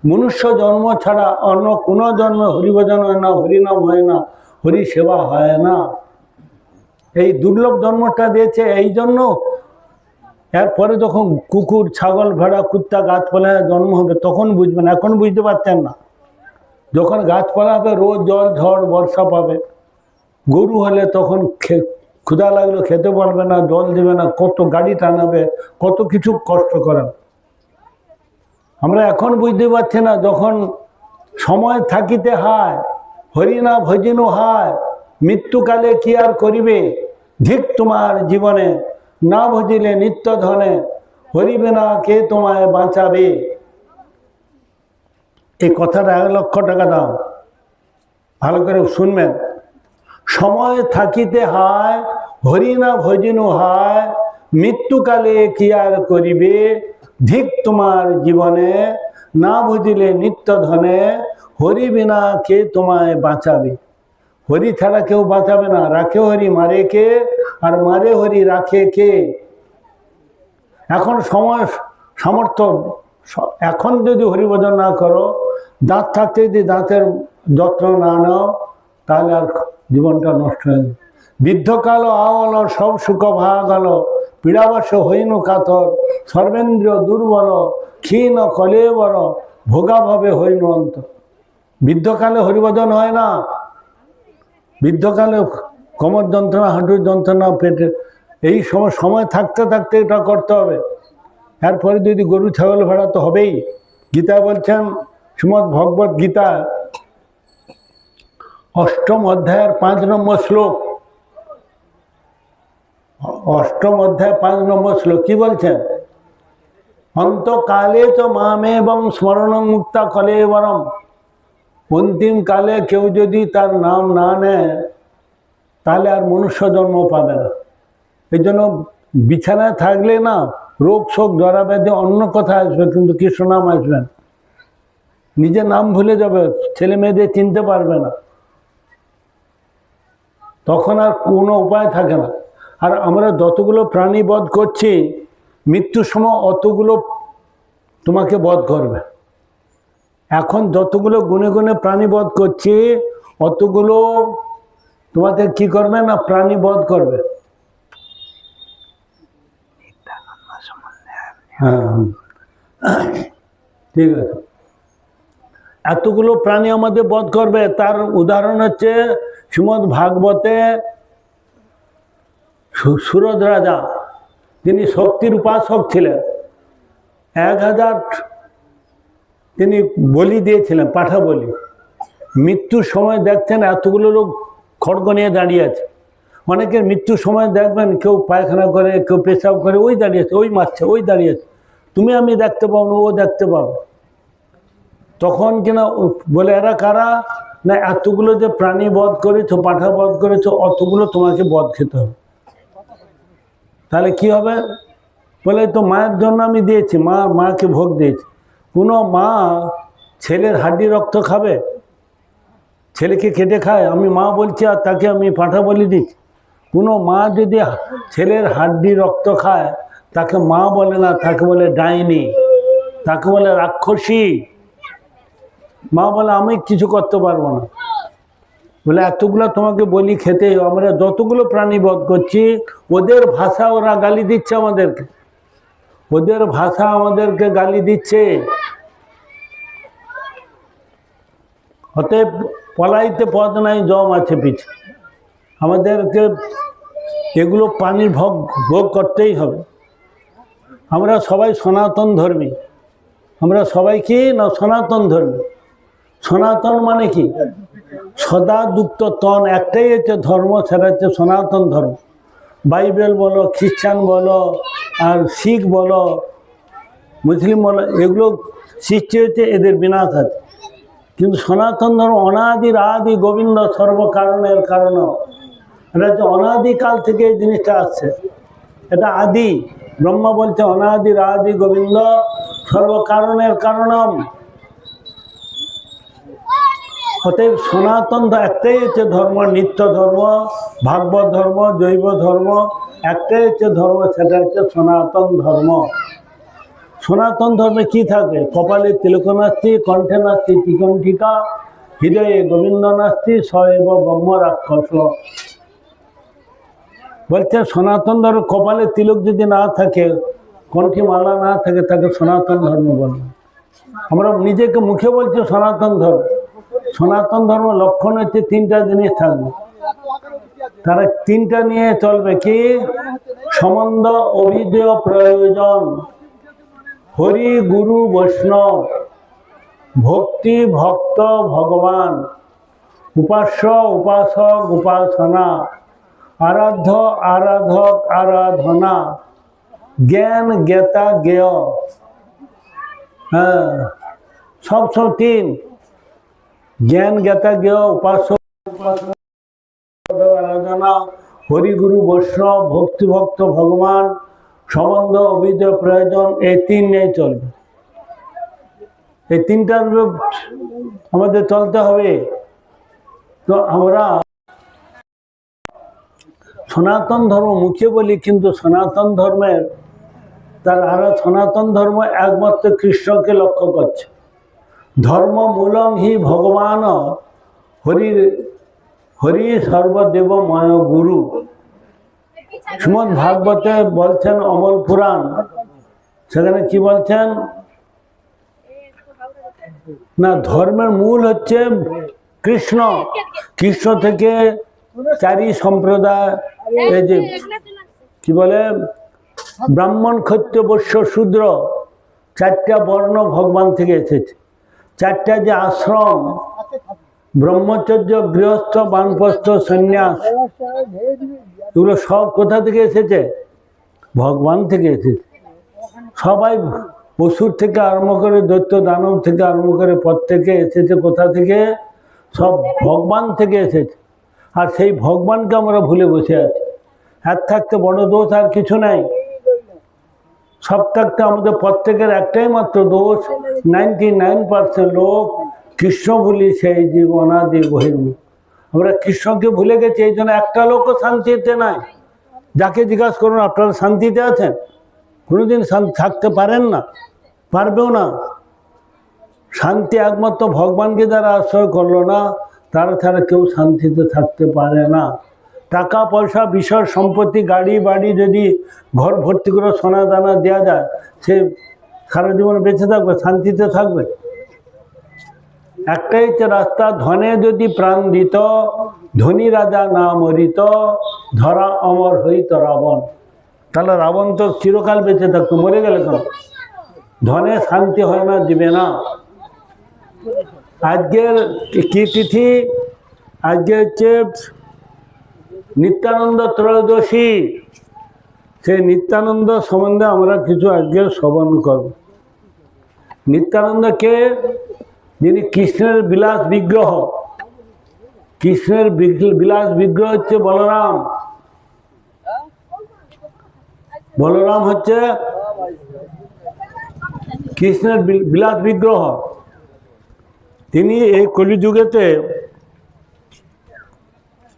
মনুষ্য জন্ম ছাড়া অন্য কোনো জন্মে হরিভজন হয় না, হরিনাম হয় না, হরি সেবা হয় না। এই দুর্লভ জন্মটা দিয়েছে এই জন্য। এরপরে যখন কুকুর, ছাগল, ভেড়া, কুত্তা, গাছপালায় জন্ম হবে তখন বুঝবেন, এখন বুঝতে পারছেন না। যখন গাছপালা হবে, রোদ জল ঝড় বর্ষা পাবে। গরু হলে তখন ক্ষুধা লাগলো খেতে পারবে না, জল দেবে না, কত গাড়ি টানাবে, কত কিছু কষ্ট করেন। আমরা এখন বুঝতে পারছি না। যখন সময় থাকিতে হায়, হরিনা ভজিনু হায়, মৃত্যুকালে কি আর করিবে, ধিক তোমার জীবনে, না ভজিলে নিত্য ধনে, হরিবে না কে তোমায় বাঁচাবে। এই কথাটা 1 লক্ষ টাকা দাম, ভালো করে শুনবেন। সময় থাকিতে হয় হরি না ভজিনু হয়, মৃত্যুকালে কি আর করিবে, ধিক তোমার জীবনে, না বুঝিলে নিত্য ধনে, হরি বিনা কে তোমায় বাঁচাবে। হরি ছাড়া কেউ বাঁচাবে না। রাখে হরি মারে কে, আর মারে হরি রাখে কে। এখন সময় সামর্থ্য, এখন যদি হরিভজন না করো, দাঁত থাকতে যদি দাঁতের যত্ন না নাও, তাহলে আর জীবনটা নষ্ট হয়ে যাবে। বৃদ্ধকাল আওয়াল সব সুখ ভাগ গেল, পীড়াবাস হইনু কাতর, সর্বেন্দ্রিয় দুর্বল, ক্ষীণ কলেবর, ভোগাভাবে হইনু অন্ত। বৃদ্ধকালে হরিভজন হয় না। বৃদ্ধকালে কোমর যন্ত্রণা, হাঁটুর যন্ত্রণা, পেটে, এই সময় থাকতে থাকতে এটা করতে হবে। এরপরে যদি গরু ছাগল ভেড়া তো হবেই। গীতা বলছেন, শ্রীমদ্ ভগবত গীতা 8ম অধ্যায়ের 5 নম্বর শ্লোক, 8ম অধ্যায় 5 নম্বর শ্লোক কি বলছেন? অন্তকালে তো মামেবং স্মরণং মুক্তা কলেবরম। অন্তিম কালে কেউ যদি তার নাম না নেয়, তাহলে আর মনুষ্য জন্ম পাবে না। এই জন্য বিছানায় থাকলে না রোগ শোক জরা ব্যাধি অন্য কথা আসবে, কিন্তু কৃষ্ণ নাম আসবে না। নিজের নাম ভুলে যাবে, ছেলে মেয়েদের চিনতে পারবে না, তখন আর কোনো উপায় থাকে না। আর আমরা যতগুলো প্রাণী বধ করছি, মৃত্যুর সময় অতগুলো তোমাকে বধ করবে। এখন যতগুলো গুনে গুনে প্রাণী বধ করছি, অতগুলো তোমাদের কি করবে না, প্রাণী বধ করবে। হ্যাঁ, ঠিক আছে। এতগুলো প্রাণী আমাদের বধ করবে। তার উদাহরণ হচ্ছে শ্রীমদ্ ভাগবতে সুরজ রাজা, তিনি শক্তির উপাসক ছিলেন। 1000 তিনি বলি দিয়েছিলেন, পাঠা বলি। মৃত্যুর সময় দেখছেন এতগুলো লোক খড়গ নিয়ে দাঁড়িয়ে আছে। অনেকের মৃত্যুর সময় দেখবেন কেউ পায়খানা করে, কেউ পেশাব করে, ওই দাঁড়িয়ে আছে, ওই মারছে, ওই দাঁড়িয়ে আছে। তুমি আমি দেখতে পাবো না, ও দেখতে পাবো। তখন কিনা বলে, এরা কারা? না, এতগুলো যে প্রাণী বধ করেছো, পাঠা বধ করেছো, অতগুলো তোমাকে বধ খেতে হবে। তাহলে কি হবে? বলে, তো মায়ের জন্য আমি দিয়েছি, মাকে ভোগ দিয়েছি। কোনো মা ছেলের হাড্ডি রক্ত খাবে? ছেলেকে কেটে খায়? আমি মা বলছি আর তাকে আমি পাঠা বলি দিচ্ছি। কোনো মা যদি ছেলের হাড্ডি রক্ত খায়, তাকে মা বলে না, তাকে বলে ডাইনি, তাকে বলে রাক্ষসী। মা বলে আমি কিছু করতে পারবো না। বলে এতগুলো তোমাকে বলি খেতে। আমরা যতগুলো প্রাণী বধ করছি, ওদের ভাষা ওরা গালি দিচ্ছে আমাদেরকে, ওদের ভাষা আমাদেরকে গালি দিচ্ছে। অতএব পলাইতে পথ নাই, জম আছে পিছে। আমাদেরকে এগুলো পানির ভোগ করতেই হবে। আমরা সবাই সনাতন ধর্মী। আমরা সবাই কি না, সনাতন ধর্মী। সনাতন মানে কি? সদা দুক্ত তন, একটাই হচ্ছে ধর্ম, সেটা হচ্ছে সনাতন ধর্ম। বাইবেল বলো, খ্রিস্টান বলো, আর শিখ বলো, মুসলিম বলো, এগুলো সৃষ্টি হচ্ছে, এদের বিনাশ আছে। কিন্তু সনাতন ধর্ম অনাদির আদি গোবিন্দ সর্বকারণের কারণ। এটা হচ্ছে অনাদিকাল থেকে এই জিনিসটা আসছে, এটা আদি। ব্রহ্মা বলছে অনাদির আদি গোবিন্দ সর্বকারণের কারণম। অতএব সনাতন একটাই হচ্ছে ধর্ম, নিত্য ধর্ম, ভাগবত ধর্ম, জৈব ধর্ম, একটাই হচ্ছে ধর্ম, সেটা হচ্ছে সনাতন ধর্ম। সনাতন ধর্মে কি থাকে? কপালে তিলক নাস্তি, কণ্ঠে নাস্তি ত্রিকণ্ঠিকা, হৃদয়ে গোবিন্দ নাস্তি, সএব ব্রহ্ম রাক্ষস। বলছে সনাতন ধর্ম, কপালে তিলক যদি না থাকে, কণ্ঠে মালা না থাকে, তাকে সনাতন ধর্ম বলে। আমরা নিজেকে মুখে বলছি সনাতন ধর্ম। সনাতন ধর্ম লক্ষণ হচ্ছে 3টা জিনিস থাকবে। তারা 3টা নিয়ে চলবে। কি? সম্বন্ধ, অভিধেয়, প্রয়োজন, হরি গুরু বৈষ্ণব, ভক্তি ভক্ত ভগবান, উপাস্য উপাসক উপাসনা, আরাধ্য আরাধক আরাধনা, জ্ঞান জ্ঞাতা জ্ঞেয়। হ্যাঁ, সব 3। জ্ঞান জ্ঞাতা জ্ঞেয়, উপাসক উপাসক উপাসনা, হরিগুরু বৈষ্ণব, ভক্তিভক্ত ভগবান, সম্বন্ধ, অভিধ, প্রয়োজন, এই তিন নিয়ে চলবে। এই তিনটার আমাদের চলতে হবে। তো আমরা সনাতন ধর্ম মুখে বলি, কিন্তু সনাতন ধর্মের সনাতন ধর্ম একমাত্র কৃষ্ণকে লক্ষ্য করছে। ধর্ম মূলং হি ভগবান হরি সর্বদেবময় গুরু। শ্রীমদ্ ভাগবতে বলছেন, অমল পুরাণ, সেখানে কি বলছেন না, ধর্মের মূল হচ্ছে কৃষ্ণ। কৃষ্ণ থেকে চারি সম্প্রদায়, এই যে কি বলে ব্রাহ্মণ, ক্ষত্রিয়, বৈশ্য, শূদ্র, চারটা বর্ণ ভগবান থেকে এসেছে। চারটা যে আশ্রম, ব্রহ্মচর্য, গৃহস্থ, বানপ্রস্থ, সন্ন্যাস, এগুলো সব কোথা থেকে এসেছে? ভগবান থেকে এসেছে। সবাই অসুর থেকে আরম্ভ করে, দৈত্য দানব থেকে আরম্ভ করে প্রত্যেকে এসেছে কোথা থেকে? সব ভগবান থেকে এসেছে। আর সেই ভগবানকে আমরা ভুলে বসে আছি। এর থাকতে বড় দোষ আর কিছু নাই। সব থাকতে আমাদের প্রত্যেকের একটাই মাত্র দোষ, 99% লোক কৃষ্ণ ভুলি সেই জীবনাদি বহির্মুখ। আমরা কৃষ্ণকে ভুলে গেছি, এই জন্য একটা লোকও শান্তিতে নাই। যাকে জিজ্ঞাসা করুন, আপনারা শান্তিতে আছেন? কোনোদিন শান্তি থাকতে পারেন না, পারবেও না। শান্তি একমাত্র ভগবানকে যারা আশ্রয় করলো না, তারা ছাড়া কেউ শান্তিতে থাকতে পারে না। টাকা পয়সা, বিষয় সম্পত্তি, গাড়ি বাড়ি, যদি ঘর ভর্তি করে সোনা দানা দেওয়া যায়, সে সারা জীবন বেঁচে থাকবে? শান্তিতে থাকবে? একটাই হচ্ছে রাস্তা, ধনে যদি প্রাণ দিত, ধনী রাজা না মরিত, ধরা অমর হইত রাবণ। তাহলে রাবণ তো চিরকাল বেঁচে থাকতো, মরে গেলে কেন? ধনে শান্তি হয় না, দিবে না। আজকের কি তিথি? আজকে হচ্ছে নিত্যানন্দ ত্রয়োদশী। সেই নিত্যানন্দ সম্বন্ধে আমরা কিছু আজকে শ্রবণ করব। নিত্যানন্দ কে? যিনি কৃষ্ণের বিলাস বিগ্রহ। কৃষ্ণের বিলাস বিগ্রহ হচ্ছে বলরাম। বলরাম হচ্ছে কৃষ্ণের বিলাস বিগ্রহ। তিনি এই কলিযুগেতে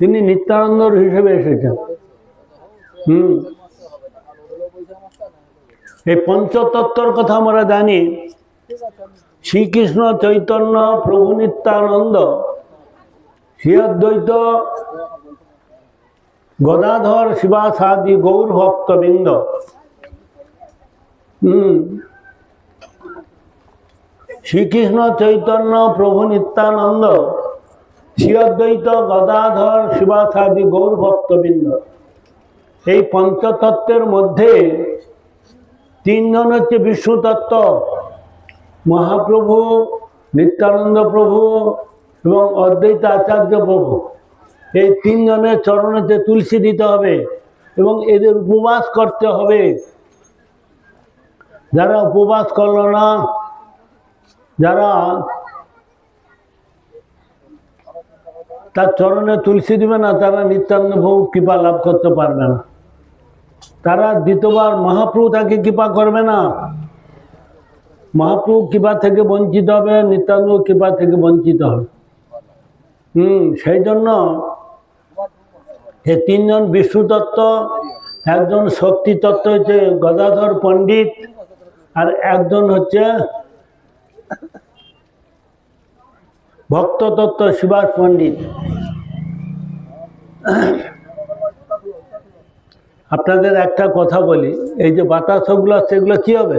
তিনি নিত্যানন্দ হিসেবে এসেছেন। এই পঞ্চতত্ত্বর কথা আমরা জানি। শ্রীকৃষ্ণ চৈতন্য প্রভু নিত্যানন্দ, শ্রী অদ্বৈত গদাধর শিবাসাদি গৌর ভক্তবৃন্দ। শ্রীকৃষ্ণ চৈতন্য প্রভু নিত্যানন্দ, শ্রী অদ্বৈত গদাধর শিবাসাদি গৌর ভক্তবৃন্দ। এই পঞ্চতত্ত্বের মধ্যে তিনজন হচ্ছে বিষ্ণু তত্ত্ব, মহাপ্রভু, নিত্যানন্দ প্রভু এবং অদ্বৈত আচার্য প্রভু। এই তিনজনের চরণেতে তুলসী দিতে হবে এবং এদের উপবাস করতে হবে। যারা উপবাস করলো না, যারা তার চরণে তুলসী দিবে না, তারা নিত্যানন্দ প্রভু কৃপা লাভ করতে পারবে না। তারা দ্বিতীয়বার মহাপ্রভু তাকে কৃপা করবে না। মহাপ্রভু কৃপা থেকে বঞ্চিত হবে, নিত্যানন্দ কৃপা থেকে বঞ্চিত হবে। সেই জন্য এই তিনজন বিষ্ণু তত্ত্ব, একজন শক্তি তত্ত্ব হচ্ছে গদাধর পণ্ডিত, আর একজন হচ্ছে ভক্ত তত্ত্ব শিবাস পণ্ডিত। আপনাদের একটা কথা বলি, এই যে বাতাসগুলো, সেগুলো কি হবে?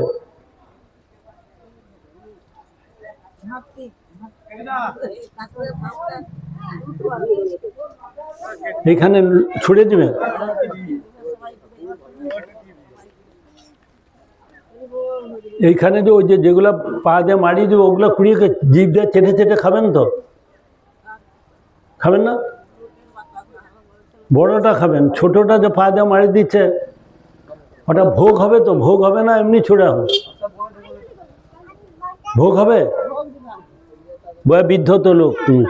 এখানে ছুড়ে দিবেন। এইখানে যে ওই যেগুলো পা দিয়ে মারিয়ে দেবে, ওগুলো কুড়িয়ে জিভ দিয়ে চেটে চেটে খাবেন তো? খাবেন না? বড়টা খাবেন, ছোটটা যে পা দিয়ে মারিয়ে দিচ্ছে ওটা ভোগ হবে তো? ভোগ হবে না, এমনি ছুড়ে হবে? ভোগ হবে? বৃদ্ধ তো লোক, তুমি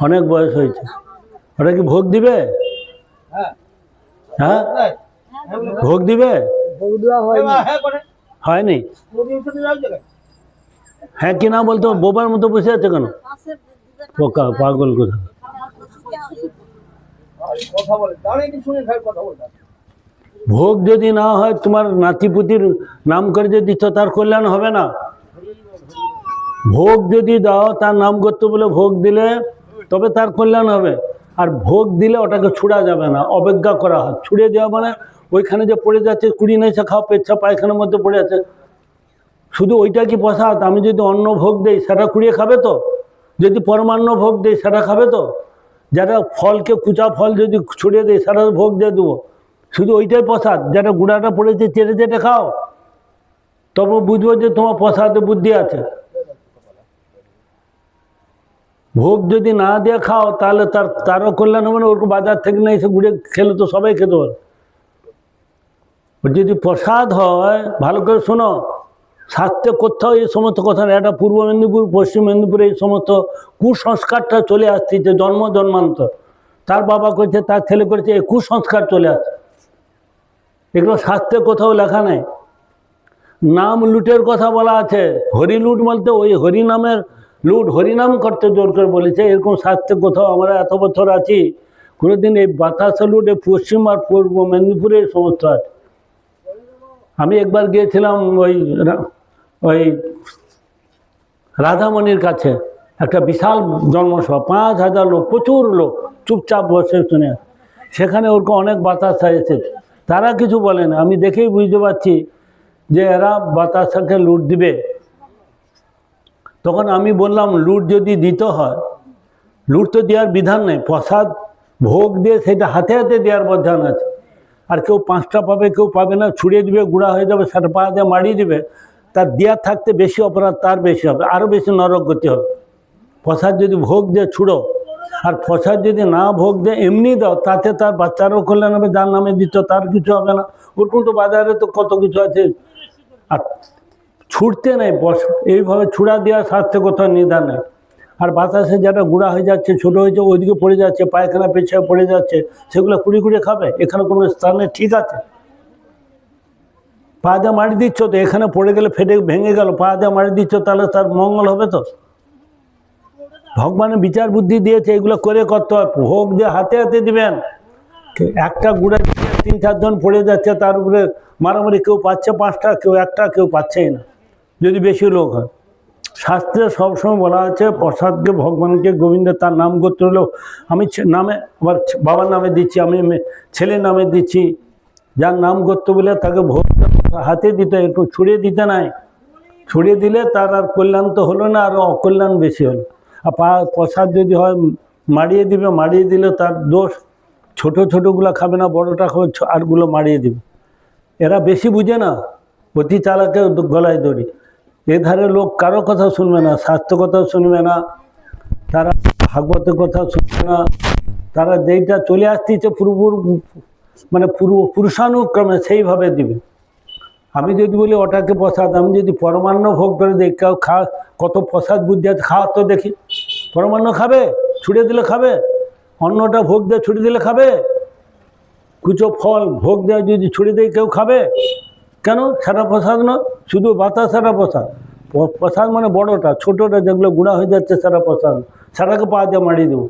অনেক বয়স হয়েছে, ওটা কি ভোগ দিবে? হ্যাঁ ভোগ দিবে হয়নি হ্যাঁ কি না বলতো বোবার মতো বসে আছে কেন পোকা পাগল কোথা ভোগ যদি না হয় তোমার নাতিপুতির নাম করে যদি দিচ্ছ তার কল্যাণ হবে না ভোগ যদি দাও তার নাম করতে বলে ভোগ দিলে তবে তার কল্যাণ হবে আর ভোগ দিলে ওটাকে ছুড়া যাবে না অবজ্ঞা করা হয় ছুড়ে দেওয়া মানে ওইখানে যে পড়ে যাচ্ছে কুড়ি নেছে খাও পেচ্ছা পায়খানার মধ্যে পড়ে আছে শুধু ওইটা কি প্রসাদ আমি যদি অন্ন ভোগ দেই সেটা কুড়িয়ে খাবে তো যদি পরমান্ন ভোগ দেই সেটা খাবে তো যারা ফলকে কুচা ফল যদি ছুড়ে দেয় সেটা ভোগ দিয়ে দেবো শুধু ওইটাই প্রসাদ যেটা গুঁড়াটা পড়েছে চেটে চেটে খাও তবে বুঝবো যে তোমার প্রসাদে বুদ্ধি আছে ভোগ যদি না দিয়ে খাও তাহলে তারও কল্যাণ হবে না ওরকম বাজার থেকে না এসে ঘুরে খেলে তো সবাই খেতে পারে যদি প্রসাদ হয় ভালো করে শোনো শাস্ত্রে কোথাও এই সমস্ত কথা না এটা পূর্ব মেদিনীপুর পশ্চিম মেদিনীপুরে এই সমস্ত কুসংস্কারটা চলে আসছে জন্ম জন্মান্তর তার বাবা করছে তার ছেলে করেছে এই কুসংস্কার চলে আসছে এগুলো শাস্ত্রে কোথাও লেখা নেই নাম লুটের কথা বলা আছে হরি লুট বলতে ওই হরি নামের লুট হরিনাম করতে জোর করে বলেছে এরকম শাস্ত্রে কোথাও আমরা এত বছর আছি কোনোদিন এই বাতাসা লুট এই পশ্চিম আর পূর্ব মেদিনীপুরে এই সমস্ত আছে আমি একবার গিয়েছিলাম ওই রাধামণির কাছে একটা বিশাল জন্মসভা 5000 লোক প্রচুর লোক চুপচাপ বসে শুনে সেখানে ওরকম অনেক বাতাসা এসেছে তারা কিছু বলে না আমি দেখেই বুঝতে পারছি যে এরা বাতাসাকে লুট দিবে তখন আমি বললাম লুট যদি দিতে হয় লুট তো দেওয়ার বিধান নেই প্রসাদ ভোগ দিয়ে সেটা হাতে হাতে দেওয়ার বিধান আছে আর কেউ 5টা পাবে কেউ পাবে না ছুড়ে দিবে গুঁড়া হয়ে যাবে সেটা পা দিয়ে মারিয়ে দিবে তার দেওয়ার থাকতে বেশি অপরাধ তার বেশি হবে আরও বেশি নরক গতি হবে প্রসাদ যদি ভোগ দিয়ে ছুড়ো আর প্রসাদ যদি না ভোগ দিয়ে এমনি দাও তাতে তার বাচ্চারও কল্যাণ হবে যার নামে দিচ্ছ তার কিছু হবে না ওরকম তো বাজারে তো কত কিছু আছে আর ছুটতে নেই এইভাবে ছুড়া দেওয়ার স্বার্থে কোথাও নিদান নেই আর বাতাসে যেটা গুঁড়া হয়ে যাচ্ছে ছোটো হয়েছে ওইদিকে পড়ে যাচ্ছে পায়খানা পেছায় পড়ে যাচ্ছে সেগুলো কুড়ি কুড়িয়ে খাবে এখানে কোনো স্থানে ঠিক আছে পা দিয়ে মারি দিচ্ছ তো এখানে পড়ে গেলে ফেটে ভেঙে গেল পা দিয়ে মারি দিচ্ছ তাহলে তার মঙ্গল হবে তো ভগবানের বিচার বুদ্ধি দিয়েছে এগুলো করে করতে হয় ভোগ দিয়ে হাতে হাতে দিবেন একটা গুঁড়া 3-4 জন পড়ে যাচ্ছে তার উপরে মারামারি কেউ পাচ্ছে 5টা কেউ একটা কেউ পাচ্ছেই না যদি বেশি লোক হয় শাস্ত্রে সবসময় বলা আছে প্রসাদকে ভগবানকে গোবিন্দের তার নাম করতে হলেও আমি নামে আমার বাবার নামে দিচ্ছি আমি ছেলের নামে দিচ্ছি যার নাম করতে বলে তাকে ভোগ হাতে দিতে একটু ছুড়িয়ে দিতে নাই ছুড়িয়ে দিলে তার আর কল্যাণ তো হলো না আর অকল্যাণ বেশি হলো আর প্রসাদ যদি হয় মারিয়ে দিবে মারিয়ে দিলে তার দোষ ছোট ছোটোগুলো খাবে না বড়টা খাবে আরগুলো মারিয়ে দিবে এরা বেশি বুঝে না অতি চালাকে গলায় দড়ি এধারে লোক কারো কথা শুনবে না স্বাস্থ্য কথা শুনবে না তারা ভাগবতের কথা শুনবে না তারা যেইটা চলে আসতেছে মানে পুরুষানুক্রমে সেইভাবে দিবে আমি যদি বলি ওটাকে প্রসাদ আমি যদি পরমান্ন ভোগ করে দিই কেউ কত প্রসাদ বুদ্ধি আছে খাওয়া তো দেখি পরমান্ন খাবে ছুড়ে দিলে খাবে অন্নটা ভোগ দিয়ে ছুড়ে দিলে খাবে কুচো ফল ভোগ দেওয়া যদি ছুড়ে দেয় কেউ খাবে কেন সারা প্রসাদ না শুধু বাতাসারা প্রসাদ প্রসাদ মানে বড়টা ছোটোটা যেগুলো গুঁড়া হয়ে যাচ্ছে সারা প্রসাদ সারাকে পা দিয়ে মারিয়ে দেবো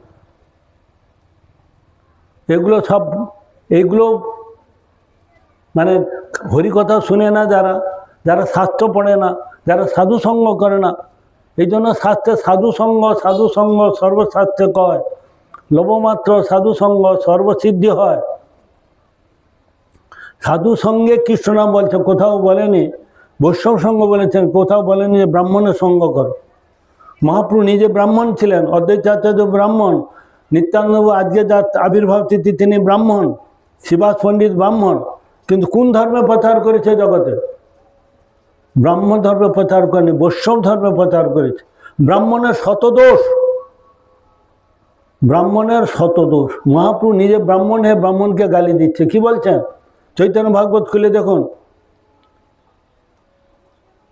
এইগুলো মানে হরিকথা শুনে না যারা শাস্ত্র পড়ে না যারা সাধুসঙ্গ করে না এই জন্য শাস্ত্রে সাধুসঙ্গ সর্বশাস্ত্রে কয় লবমাত্র সাধুসঙ্গ সর্বসিদ্ধি হয় সাধু সঙ্গে কৃষ্ণ নাম বলছে কোথাও বলেনি বৈষ্ণব সঙ্গ বলেছেন কোথাও বলেনি যে ব্রাহ্মণের সঙ্গ করো মহাপ্রভু নিজে ব্রাহ্মণ ছিলেন অদ্বৈত আচার্য ব্রাহ্মণ নিত্যানন্দ আজকে যার আবির্ভাব তিথি তিনি ব্রাহ্মণ শিবাস পণ্ডিত ব্রাহ্মণ কিন্তু কোন ধর্মে প্রচার করেছে জগতে ব্রাহ্মণ ধর্মে প্রচার করেনি বৈষ্ণব ধর্মে প্রচার করেছে ব্রাহ্মণের শতদোষ মহাপ্রভু নিজে ব্রাহ্মণ হয়ে ব্রাহ্মণকে গালি দিচ্ছে কি বলছেন চৈতন্য ভাগবত খুলে দেখুন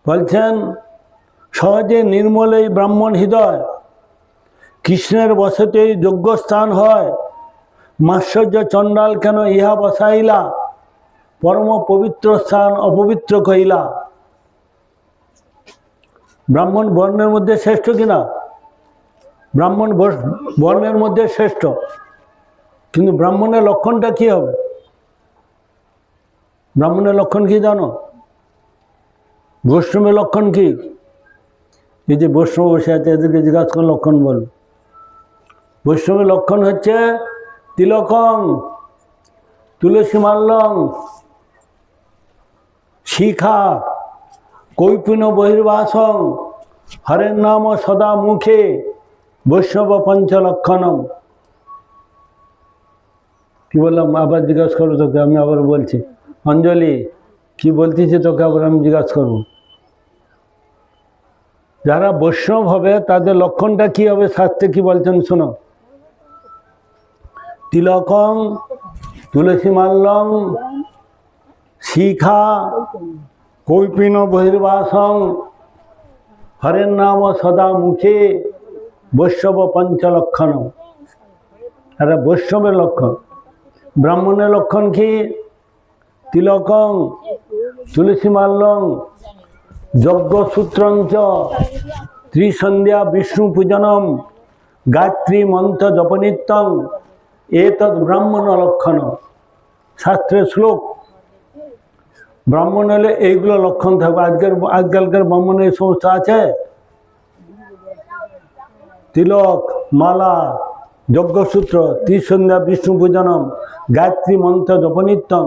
বলছেন সহজে নির্মল এই ব্রাহ্মণ হৃদয় কৃষ্ণের বসতেই যোগ্য স্থান হয় মাশ্চর্য চণ্ডাল কেন ইহা বসাইলা, পরম পবিত্র স্থান অপবিত্র কইলা। ব্রাহ্মণ বর্ণের মধ্যে শ্রেষ্ঠ কিনা? ব্রাহ্মণ বর্ণের মধ্যে শ্রেষ্ঠ, কিন্তু ব্রাহ্মণের লক্ষণটা কি হবে? ব্রাহ্মণের লক্ষণ কি জানো? বৈষ্ণবের লক্ষণ কি? এই যে বৈষ্ণব বসে আছে এদেরকে জিজ্ঞাসা করে লক্ষণ বল। বৈষ্ণবের লক্ষণ হচ্ছে তিলকং, তুলসী মাল্যং, শিখা, কৈপিন বহির্বাসং, হরের নাম সদা মুখে, বৈষ্ণব পঞ্চলক্ষণম। কি বললাম? আবার জিজ্ঞাসা করবো তোকে, আমি আবার বলছি। অঞ্জলি কি বলতেছি তোকে আবার আমি জিজ্ঞাসা করবো। যারা বৈষ্ণব হবে তাদের লক্ষণটা কি হবে? শাস্ত্রে কি বলছেন শোনো। তিলকং, তুলসী মাল্যং, শিখা, কৈপিন বহির্বাসং, হরের নাম সদা মুখে, বৈষ্ণব পঞ্চলক্ষণ। এটা বৈষ্ণবের লক্ষণ। ব্রাহ্মণের লক্ষণ কি? তিলকং, তুলসী মাল্যং, যজ্ঞসূত্রঞ্চ, ত্রিসন্ধ্যা বিষ্ণু পূজনম, গায়ত্রী মন্ত্র জপনিত্যং, এতদ ব্রাহ্মণ লক্ষণ। শাস্ত্রের শ্লোক। ব্রাহ্মণ হলে এইগুলো লক্ষণ থাকবে। আজকালকার ব্রাহ্মণ এই সমস্ত আছে? তিলক, মালা, যজ্ঞসূত্র, ত্রিসন্ধ্যা বিষ্ণু পূজনম, গায়ত্রী মন্ত্র জপনিত্যং,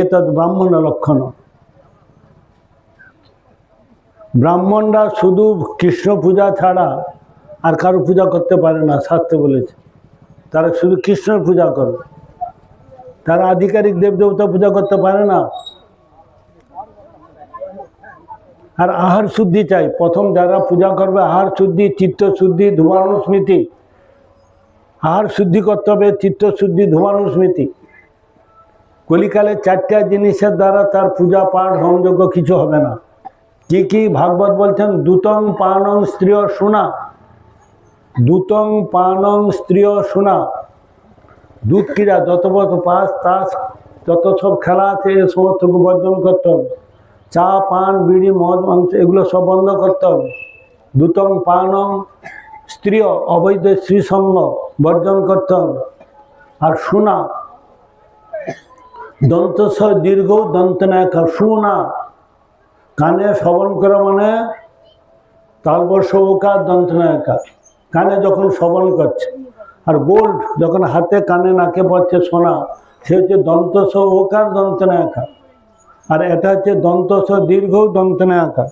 এতদ ব্রাহ্মণ লক্ষণ। ব্রাহ্মণরা শুধু কৃষ্ণ পূজা ছাড়া আর কারো পূজা করতে পারে না, শাস্ত্রে বলেছে। তারা শুধু কৃষ্ণের পূজা করে, তারা আধিকারিক দেবদেবতা পূজা করতে পারে না। আর আহার শুদ্ধি চাই। প্রথম যারা পূজা করবে আহার শুদ্ধি, চিত্ত শুদ্ধি, ধূমানুস্মৃতি। আহার শুদ্ধি করতে হবে, চিত্ত শুদ্ধি, ধূমানুস্মৃতি। কলিকালে চারটা জিনিসের দ্বারা তার পূজা পাঠ হোমযজ্ঞ কিছু হবে না। কি কি? ভাগবত বলছেন দূতং পানং স্ত্রিয় শোনা। দূতং পানং স্ত্রিয় শোনা। দুধ ক্রীড়া, যত পাস তাস যত সব খেলা আছে এ সমস্তকে বর্জন করতে হবে। চা, পান, বিড়ি, মদ, মাংস এগুলো সব বন্ধ করতে হবে। দূতং পানং স্ত্রিয়, অবৈধ স্ত্রী সঙ্গ বর্জন করতে হবে। আর শোনা, দন্তস দীর্ঘ দন্তনায়কা, শোনা। কানে শ্রবণ করা মানে তালবর্ষ ওকার দন্তনায়কা, কানে যখন শ্রবণ করছে। আর গোল্ড যখন হাতে কানে নাকে পড়ছে শোনা, সে হচ্ছে দন্তস ওকার দন্তনায়কা। আর এটা হচ্ছে দন্তস দীর্ঘ দন্তনায়কা।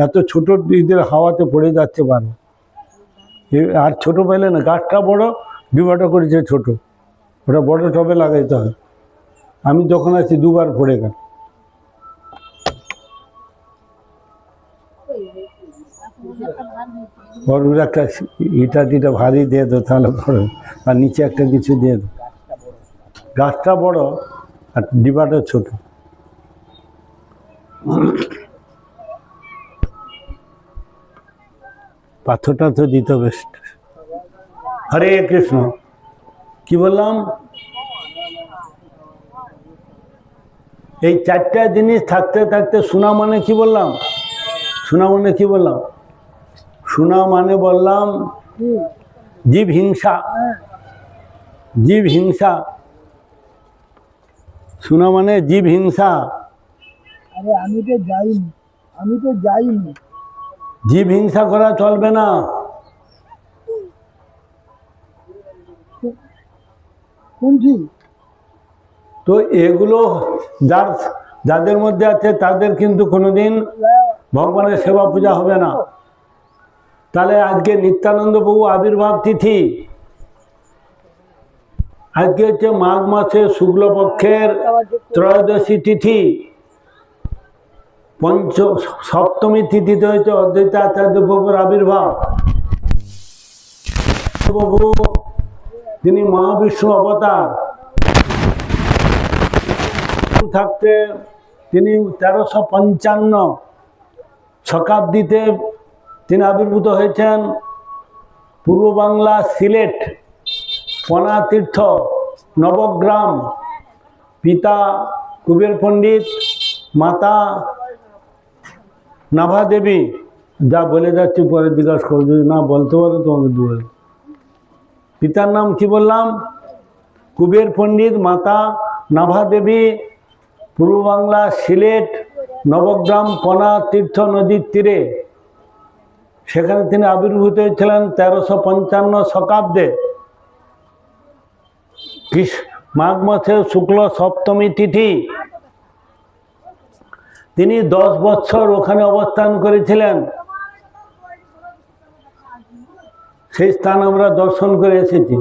এত ছোট দিদির হাওয়াতে পড়ে যাচ্ছে বারো। আর ছোট পেলে না, গাছটা বড়, বিবাহটা করেছে ছোট। ওটা বড় টবে লাগাইতে হয়। আমি যখন আছি দুবার পড়ে গেল। ওর একটা ইটা টিটা ভারী দিয়ে দো তাহলে পড়ে, আর নিচে একটা কিছু দিয়ে দো। গাছটা বড় আর ডিবাটা ছোট। পাথরটা তো দিতে হবে। হরে কৃষ্ণ। কি বললাম? এই চারটা জিনিস থাকতে থাকতে শোনা মানে কি বললাম? শোনা মানে কি বললাম? শোনা মানে বললাম জীব হিংসা। জীব হিংসা। শোনা মানে জীব হিংসা। আরে আমি তো যাইনি। জীব হিংসা করা চলবে না। কোনটি? তো এগুলো যাদের মধ্যে আছে তাদের কিন্তু কোনোদিন ভগবানের সেবা পূজা হবে না। তাহলে আজকে নিত্যানন্দ প্রভু আবির্ভাব তিথি। আজকে হচ্ছে মাঘ মাসে শুক্লপক্ষের ত্রয়োদশী তিথি। সপ্তমী তিথিতে হচ্ছে অদ্বৈত আচার্য প্রভুর আবির্ভাব। প্রভু তিনি মহাবিষ্ণু অবতার। থাকতে তিনি 1355 শতাব্দীতে তিনি আবির্ভূত হয়েছেন। পূর্ব বাংলা সিলেট পনা তীর্থ নবগ্রাম, পিতা কুবের পণ্ডিত, মাতা নাভা দেবী। যা বলে যাচ্ছি পরে জিজ্ঞাসা করো, যদি না বলতে পারো তোমাকে দুয়ার। পিতার নাম কি বললাম? কুবের পণ্ডিত, মাতা নাভা দেবী, পূর্ব বাংলা সিলেট নবগ্রাম পনা তীর্থ নদীর তীরে। সেখানে তিনি আবির্ভূত হয়েছিলেন 1355 শতাব্দে মাঘ মাসের শুক্ল সপ্তমী তিথি। তিনি 10 বছর ওখানে অবস্থান করেছিলেন। সেই স্থান আমরা দর্শন করে এসেছি।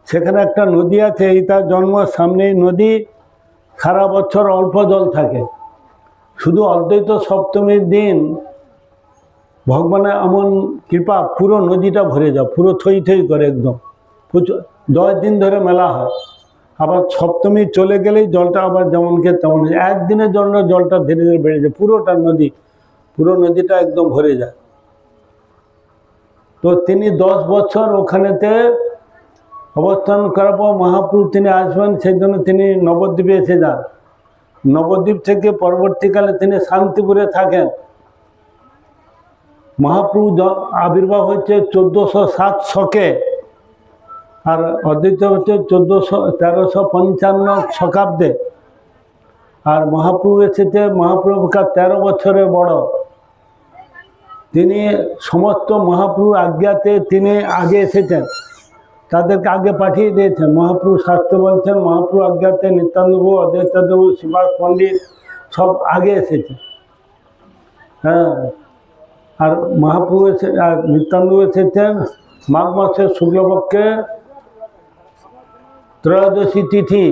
সেখানে একটা নদী আছে, এই তার জন্ম সামনেই নদী, সারা বছর অল্প জল থাকে। শুধু অদ্বৈত সপ্তমীর দিন ভগবানের এমন কৃপা, পুরো নদীটা ভরে যায়, পুরো থই থই করে একদম। 10 দিন ধরে মেলা হয়। আবার সপ্তমী চলে গেলেই জলটা আবার যেমনকে তেমন, একদিনের জন্য জলটা ধীরে ধীরে বেড়ে যায়, পুরোটা নদী, পুরো নদীটা একদম ভরে যায়। তো তিনি 10 বছর ওখানেতে অবস্থান করার পর মহাপ্রভু তিনি আসবেন, সেই জন্য তিনি নবদ্বীপে এসে যান। নবদ্বীপ থেকে পরবর্তীকালে তিনি শান্তিপুরে থাকেন। মহাপ্রভু আবির্ভাব হচ্ছে 1407 শকে, আর অদ্বৈত হচ্ছে 1355 শতাব্দে। আর মহাপ্রভু এসেছে, মহাপ্রভু 13 বছরের বড়। তিনি সমস্ত মহাপ্রভু আজ্ঞাতে তিনি আগে এসেছেন, তাদেরকে আগে পাঠিয়ে দিয়েছেন। মহাপ্রভু শাস্ত্রে বলছেন, মহাপ্রভু আজ্ঞাতে নিত্যানন্দ, অদ্বৈতদেব, শ্রীবাস পণ্ডিত সব আগে এসেছে। হ্যাঁ, আর মহাপ্রভু আর নিত্যানন্দ এসেছেন মাঘ মাসের শুক্লপক্ষে ত্রয়োদশী তিথি।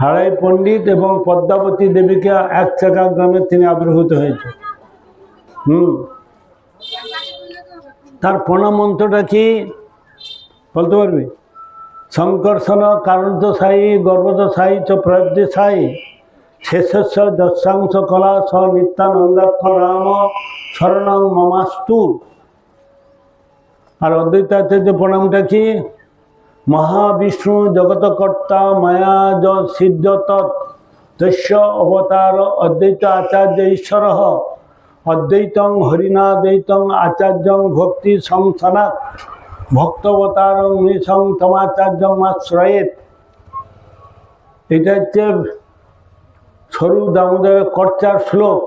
হারাই পণ্ডিত এবং পদ্মাবতী দেবীকে এক চাকা গ্রামে তিনি আবির্ভূত হয়েছে। তার প্রণাম মন্ত্রটা কি বলতে পারবি? সংকর্ষণ কারণত সাই গর্ভত সাই চ প্রয়ব্ধি সাই শেষস্ব দশাংশ কলা স নিত্যানন্দাত্ম রাম শরণং মমাস্তু। আর অদ্বৈতাচার্য প্রণামটা কি? মহাবিষ্ণু জগতকর্তা মায়া য সিদ্ধ তস্য অবতার অদ্বৈত আচার্য ঈশ্বর অদ্বৈতং হরিনাদ্বৈতং আচার্যং ভক্তি সংসনাৎ ভক্তবতারং নিসং তমাচার্যং আশ্রয়েত। এটা হচ্ছে স্বরূপ দামোদরের কর্চার শ্লোক।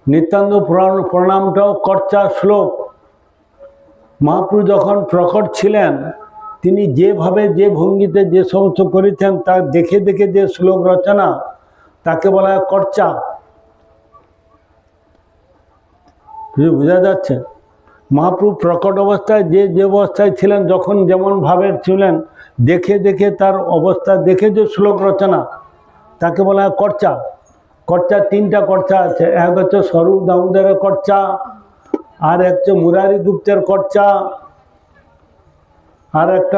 নিত্যানন্দ প্রণামটাও কর্চার শ্লোক। মহাপ্রভু যখন প্রকট ছিলেন, তিনি যেভাবে যে ভঙ্গিতে যে সমস্ত করেছেন তা দেখে দেখে যে শ্লোক রচনা, তাকে বলা হয় কর্চা। বোঝা যাচ্ছে? মহাপ্রভু প্রকট অবস্থায় যে যে অবস্থায় ছিলেন, যখন যেমন ভাবের ছিলেন, দেখে দেখে তার অবস্থা দেখে যে শ্লোক রচনা, তাকে বলা হয় কর্চা। কর্চা 3টা কর্চা আছে। এক হচ্ছে স্বরূপ দামোদরের কর্চা, আর হচ্ছে মুরারি গুপ্তের কর্চা, আর একটা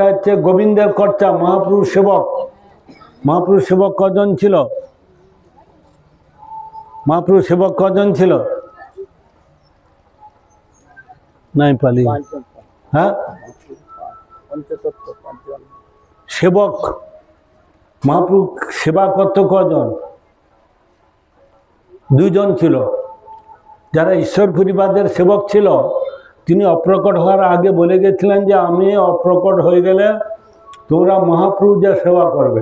হচ্ছে গোবিন্দের কর্চা। মহাপ্রভু সেবক। মহাপ্রভু সেবক কজন ছিল? মহাপ্রভু সেবক কজন ছিল? নাই পালি। হ্যাঁ, সেবক মহাপ্রভু সেবা করত কজন? 2 জন ছিল। যারা ঈশ্বর পরিবাদের সেবক ছিল, তিনি অপ্রকট হওয়ার আগে বলে গেছিলেন যে আমি অপ্রকট হয়ে গেলে তোমরা মহাপ্রভু যা সেবা করবে।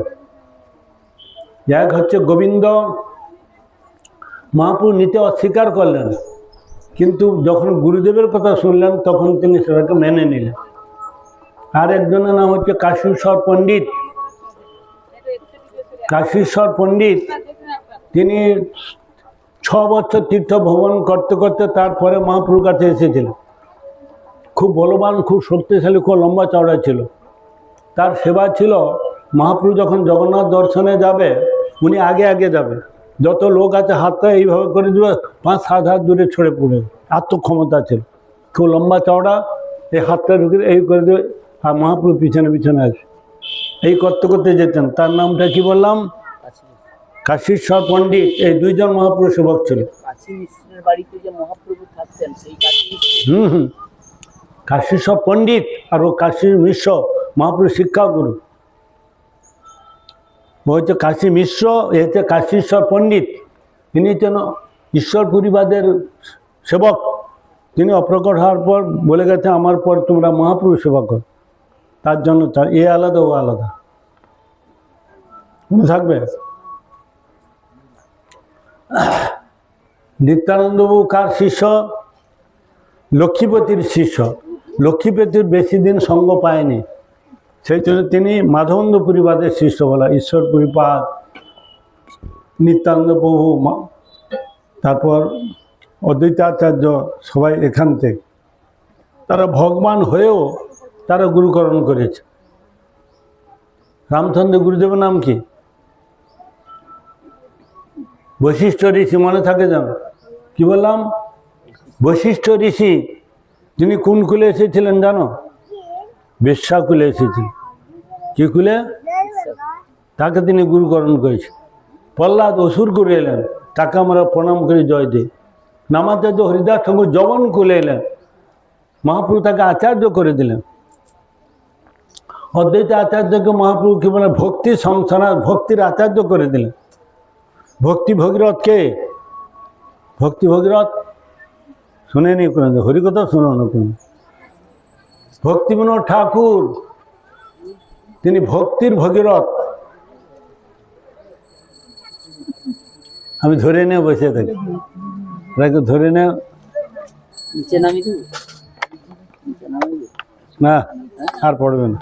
এক হচ্ছে গোবিন্দ। মহাপ্রভু নিতে অস্বীকার করলেন, কিন্তু যখন গুরুদেবের কথা শুনলেন তখন তিনি সেটাকে মেনে নিলেন। আর একজনের নাম হচ্ছে কাশীশ্বর পণ্ডিত। কাশীশ্বর পণ্ডিত তিনি 6 বছর তীর্থ ভ্রমণ করতে করতে তারপরে মহাপ্রভুর কাছে এসেছিলেন। খুব বলবান, খুব শক্তিশালী, খুব লম্বা চওড়া ছিল। তার সেবা ছিল, মহাপ্রভু যখন জগন্নাথ দর্শনে যাবে, উনি আগে আগে যাবে। যত লোক আছে হাতটা এইভাবে করে দেবে, 5-7 হাত দূরে ছড়ে পড়ে। এত ক্ষমতা ছিল, খুব লম্বা চওড়া। এই হাতটা ঢুকে এই করে দেবে, আর মহাপ্রভু পিছনে পিছনে আসবে। এই করতে করতে যেতেন। তার নামটা কি বললাম? কাশীশ্বর পণ্ডিত। এই 2 জন মহাপুরুষ সেবক ছিল। কাশী মিশ্রের বাড়িতে যে মহাপ্রভু থাকতেন সেই কাশী মিশ্র হুম। কাশীর সব পণ্ডিত আর ও কাশীর মিশ্র মহাপুরুষ শিক্ষা গুরু। ও হচ্ছে কাশী মিশ্র, এ হচ্ছে কাশীশ্বর পণ্ডিত। তিনি যেন ঈশ্বর পরিবাদের সেবক। তিনি অপ্রকট হওয়ার পর বলে গেছে আমার পর তোমরা মহাপ্রভু সেবা কর। তার জন্য তার এ আলাদা ও আলাদা, মনে থাকবে। নিত্যানন্দবাবু কার শিষ্য? লক্ষ্মীপতির শিষ্য। লক্ষ্মীপতির বেশি দিন সঙ্গ পায়নি, সেই জন্য তিনি মাধবানন্দ পরিবাদের শিষ্য বলা। ঈশ্বর পরিপাদ, নিত্যানন্দ প্রভু, তারপর অদ্বৈতাচার্য, সবাই এখান থেকে। তারা ভগবান হয়েও তারা গুরুকরণ করেছে। রামচন্দ্র গুরুদেবের নাম কি? বশিষ্ঠ ঋষি, মনে থাকে জানো? কি বললাম? বশিষ্ঠ ঋষি। তিনি কোন কুলে এসেছিলেন জানো? বেশ্যা কুলে এসেছিলেন। কি কুলে? তাকে তিনি গুরুকরণ করেছেন। প্রহ্লাদ অসুর করে এলেন, তাকে আমরা প্রণাম করে জয় দিই। নামাচার্য হরিদাস ঠাকুর যবন কুলে এলেন, মহাপ্রভু তাকে আচার্য করে দিলেন। অদ্বৈত আচার্যকে মহাপ্রভু কি বলে? ভক্তি সংসার, ভক্তির আচার্য করে দিলেন। ভক্তি ভগীরথ কে? ভক্তি ভগীরথ শুনেনি কোনো? হরিকথা শুনো না কোনো? ভক্তি বিনোদ ঠাকুর, তিনি ভক্তির ভগীরথ। আমি ধরে নিয়ে বসে থাকি, ধরে নে। নিচে নামিয়ে দেবো, নিচে নামিয়ে দেবো। না, আর পড়বে না।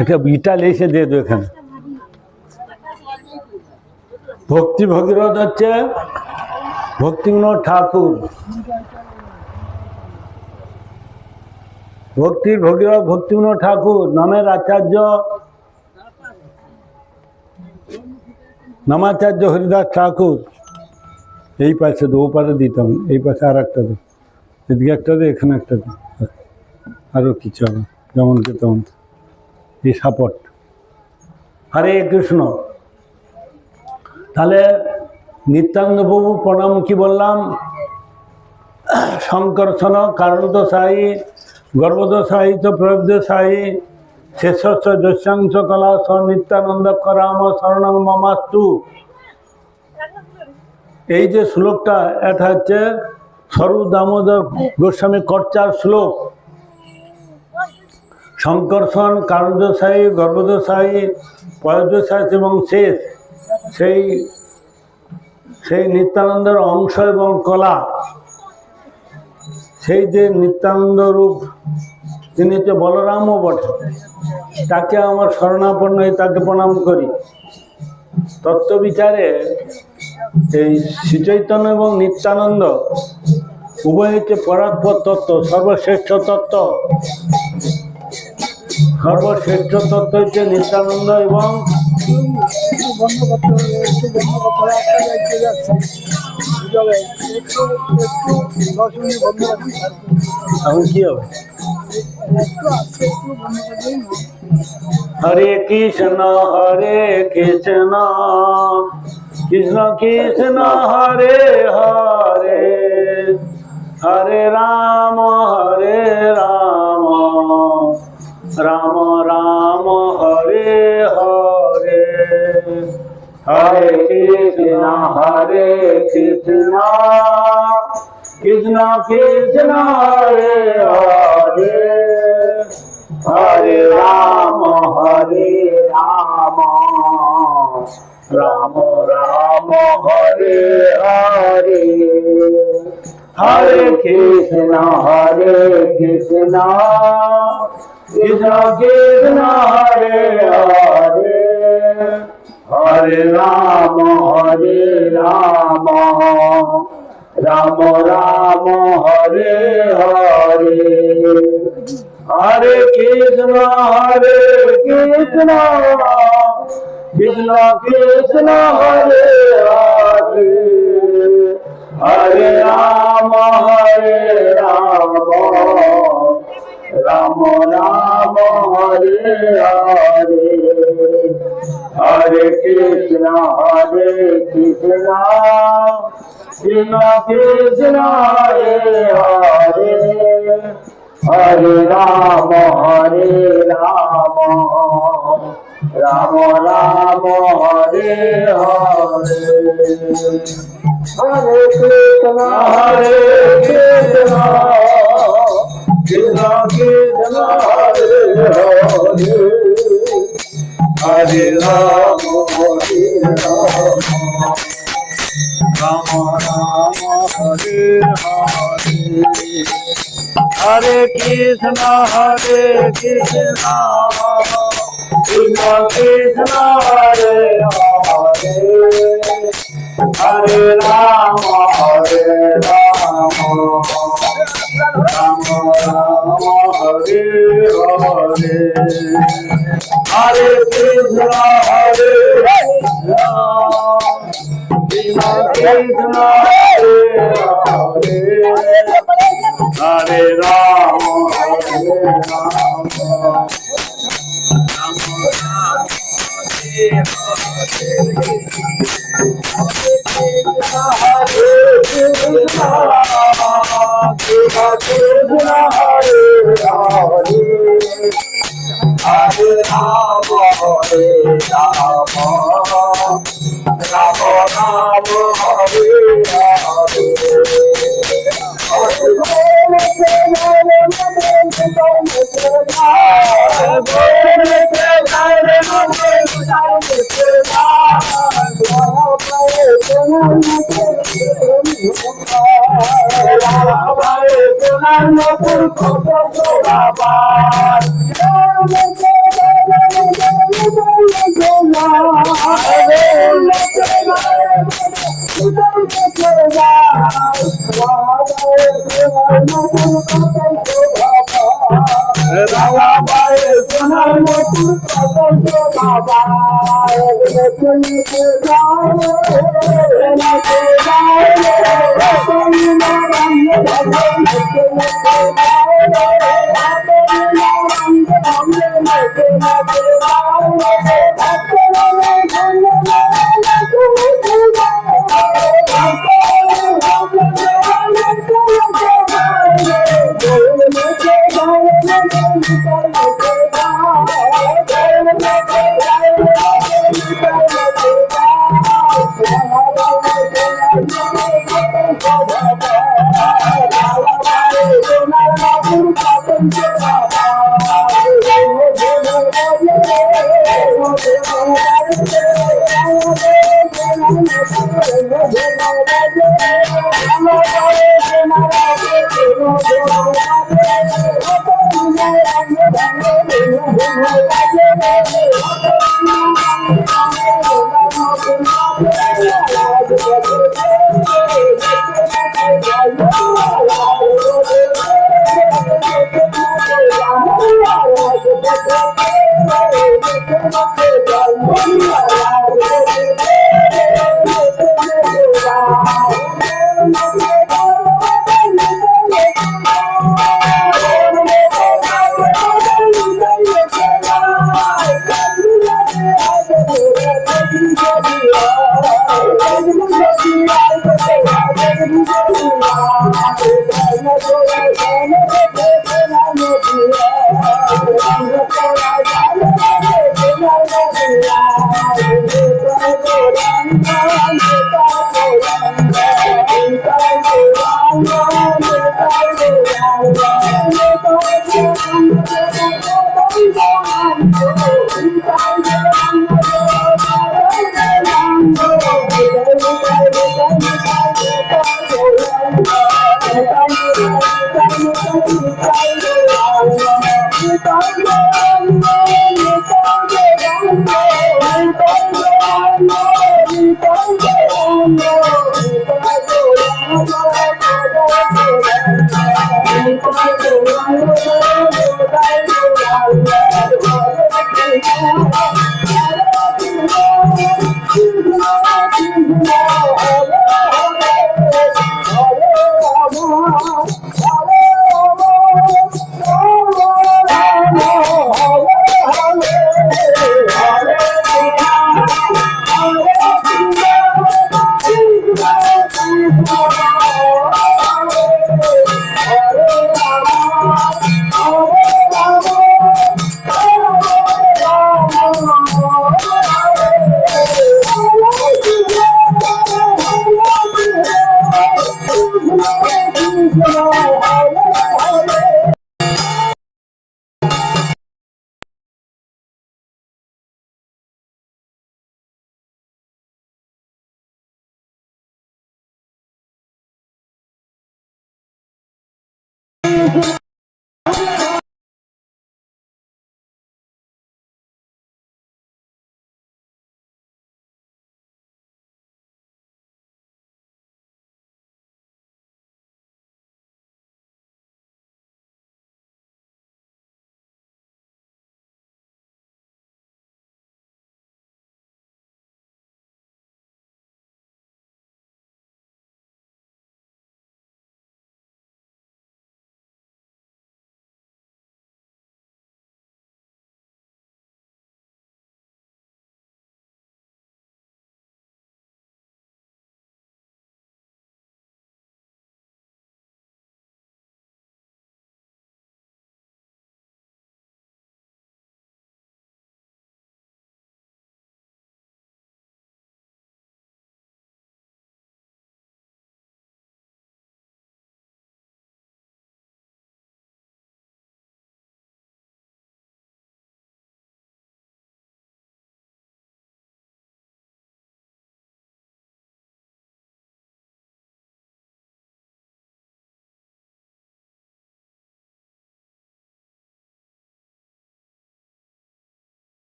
একটা ইটা লেসে দিয়ে দো এখানে। ভক্তি ভগীরথ হচ্ছে ভক্তি বিনোদ ঠাকুর। ভক্তির ভগীরথ ভক্তি বিনোদ ঠাকুর নামের আচার্য নামাচার্য হরিদাস ঠাকুর। এই পাশে দো, ও পাশে দিতাম, এই পাশে আর একটা দো, এদিকে একটা দে, এখানে একটা দো, আরও কিছু হবে যেমন কে তেমন। এই সাপোর্ট। হরে কৃষ্ণ। তাহলে নিত্যানন্দ প্রভু প্রণাম কি বললাম? শঙ্কর্ষণ কারণদশায়ী গর্ভদশায়িত প্রয়োগদশায়ী শেষস্ব যস্যাংশ কলা স নিত্যানন্দ করাম শরণং মমাস্তু। এই যে শ্লোকটা, এটা হচ্ছে স্বরূপ দামোদর গোস্বামী কর্চার শ্লোক। শঙ্কর্ষণ, কারণদশায়ী, গর্ভদশায়ী, প্রয়োগদশায়ী এবং শেষ, সেই নিত্যানন্দের অংশ এবং কলা। সেই যে নিত্যানন্দ রূপ, তিনি হচ্ছে বলরামও বটে। তাকে আমার শরণাপন্ন হয়ে তাকে প্রণাম করি। তত্ত্ব বিচারে এই শ্রীচৈতন্য এবং নিত্যানন্দ উভয় হচ্ছে পরাৎপর তত্ত্ব, সর্বশ্রেষ্ঠ তত্ত্ব। সর্বশ্রেষ্ঠ তত্ত্ব হচ্ছে নিত্যানন্দ এবং বন্ধ করতে হবে, একটু বন্ধ করতে হবে। একটা যাইতে যাচ্ছে, বুঝাবে একটু 10 মিনিট বন্ধ রাখুন। এখন কি হবে? একটু আসছে, একটু বন্ধ করবেই না। হরে কৃষ্ণ কৃষ্ণ কৃষ্ণ হরে হরে, হরে রাম রাম রাম হরে হরে। হরে কৃষ্ণ কৃষ্ণ কৃষ্ণ হরে হরে, হরে রাম রাম রাম হরে হরে। হরে কৃষ্ণ কৃষ্ণ কৃষ্ণ হরে হরে, হরে রাম রাম রাম হরে হরে। হরে কৃষ্ণ কৃষ্ণ কৃষ্ণ হরে হরে, হরে Ram Ram Ram Hare Hare. Hare Krishna, Krishna Krishna, Hare Hare, Hare Rama, Rama Rama, Hare Hare. Hare Krishna, Krishna Krishna, Hare Hare, Hare Rama, Rama Rama, Hare Hare. Hare Krishna, Krishna Krishna, Hare Hare, Hare Rama, Rama Rama, Hare Hare. Hare Krishna, Krishna Krishna, Hare Hare, Hare Rama,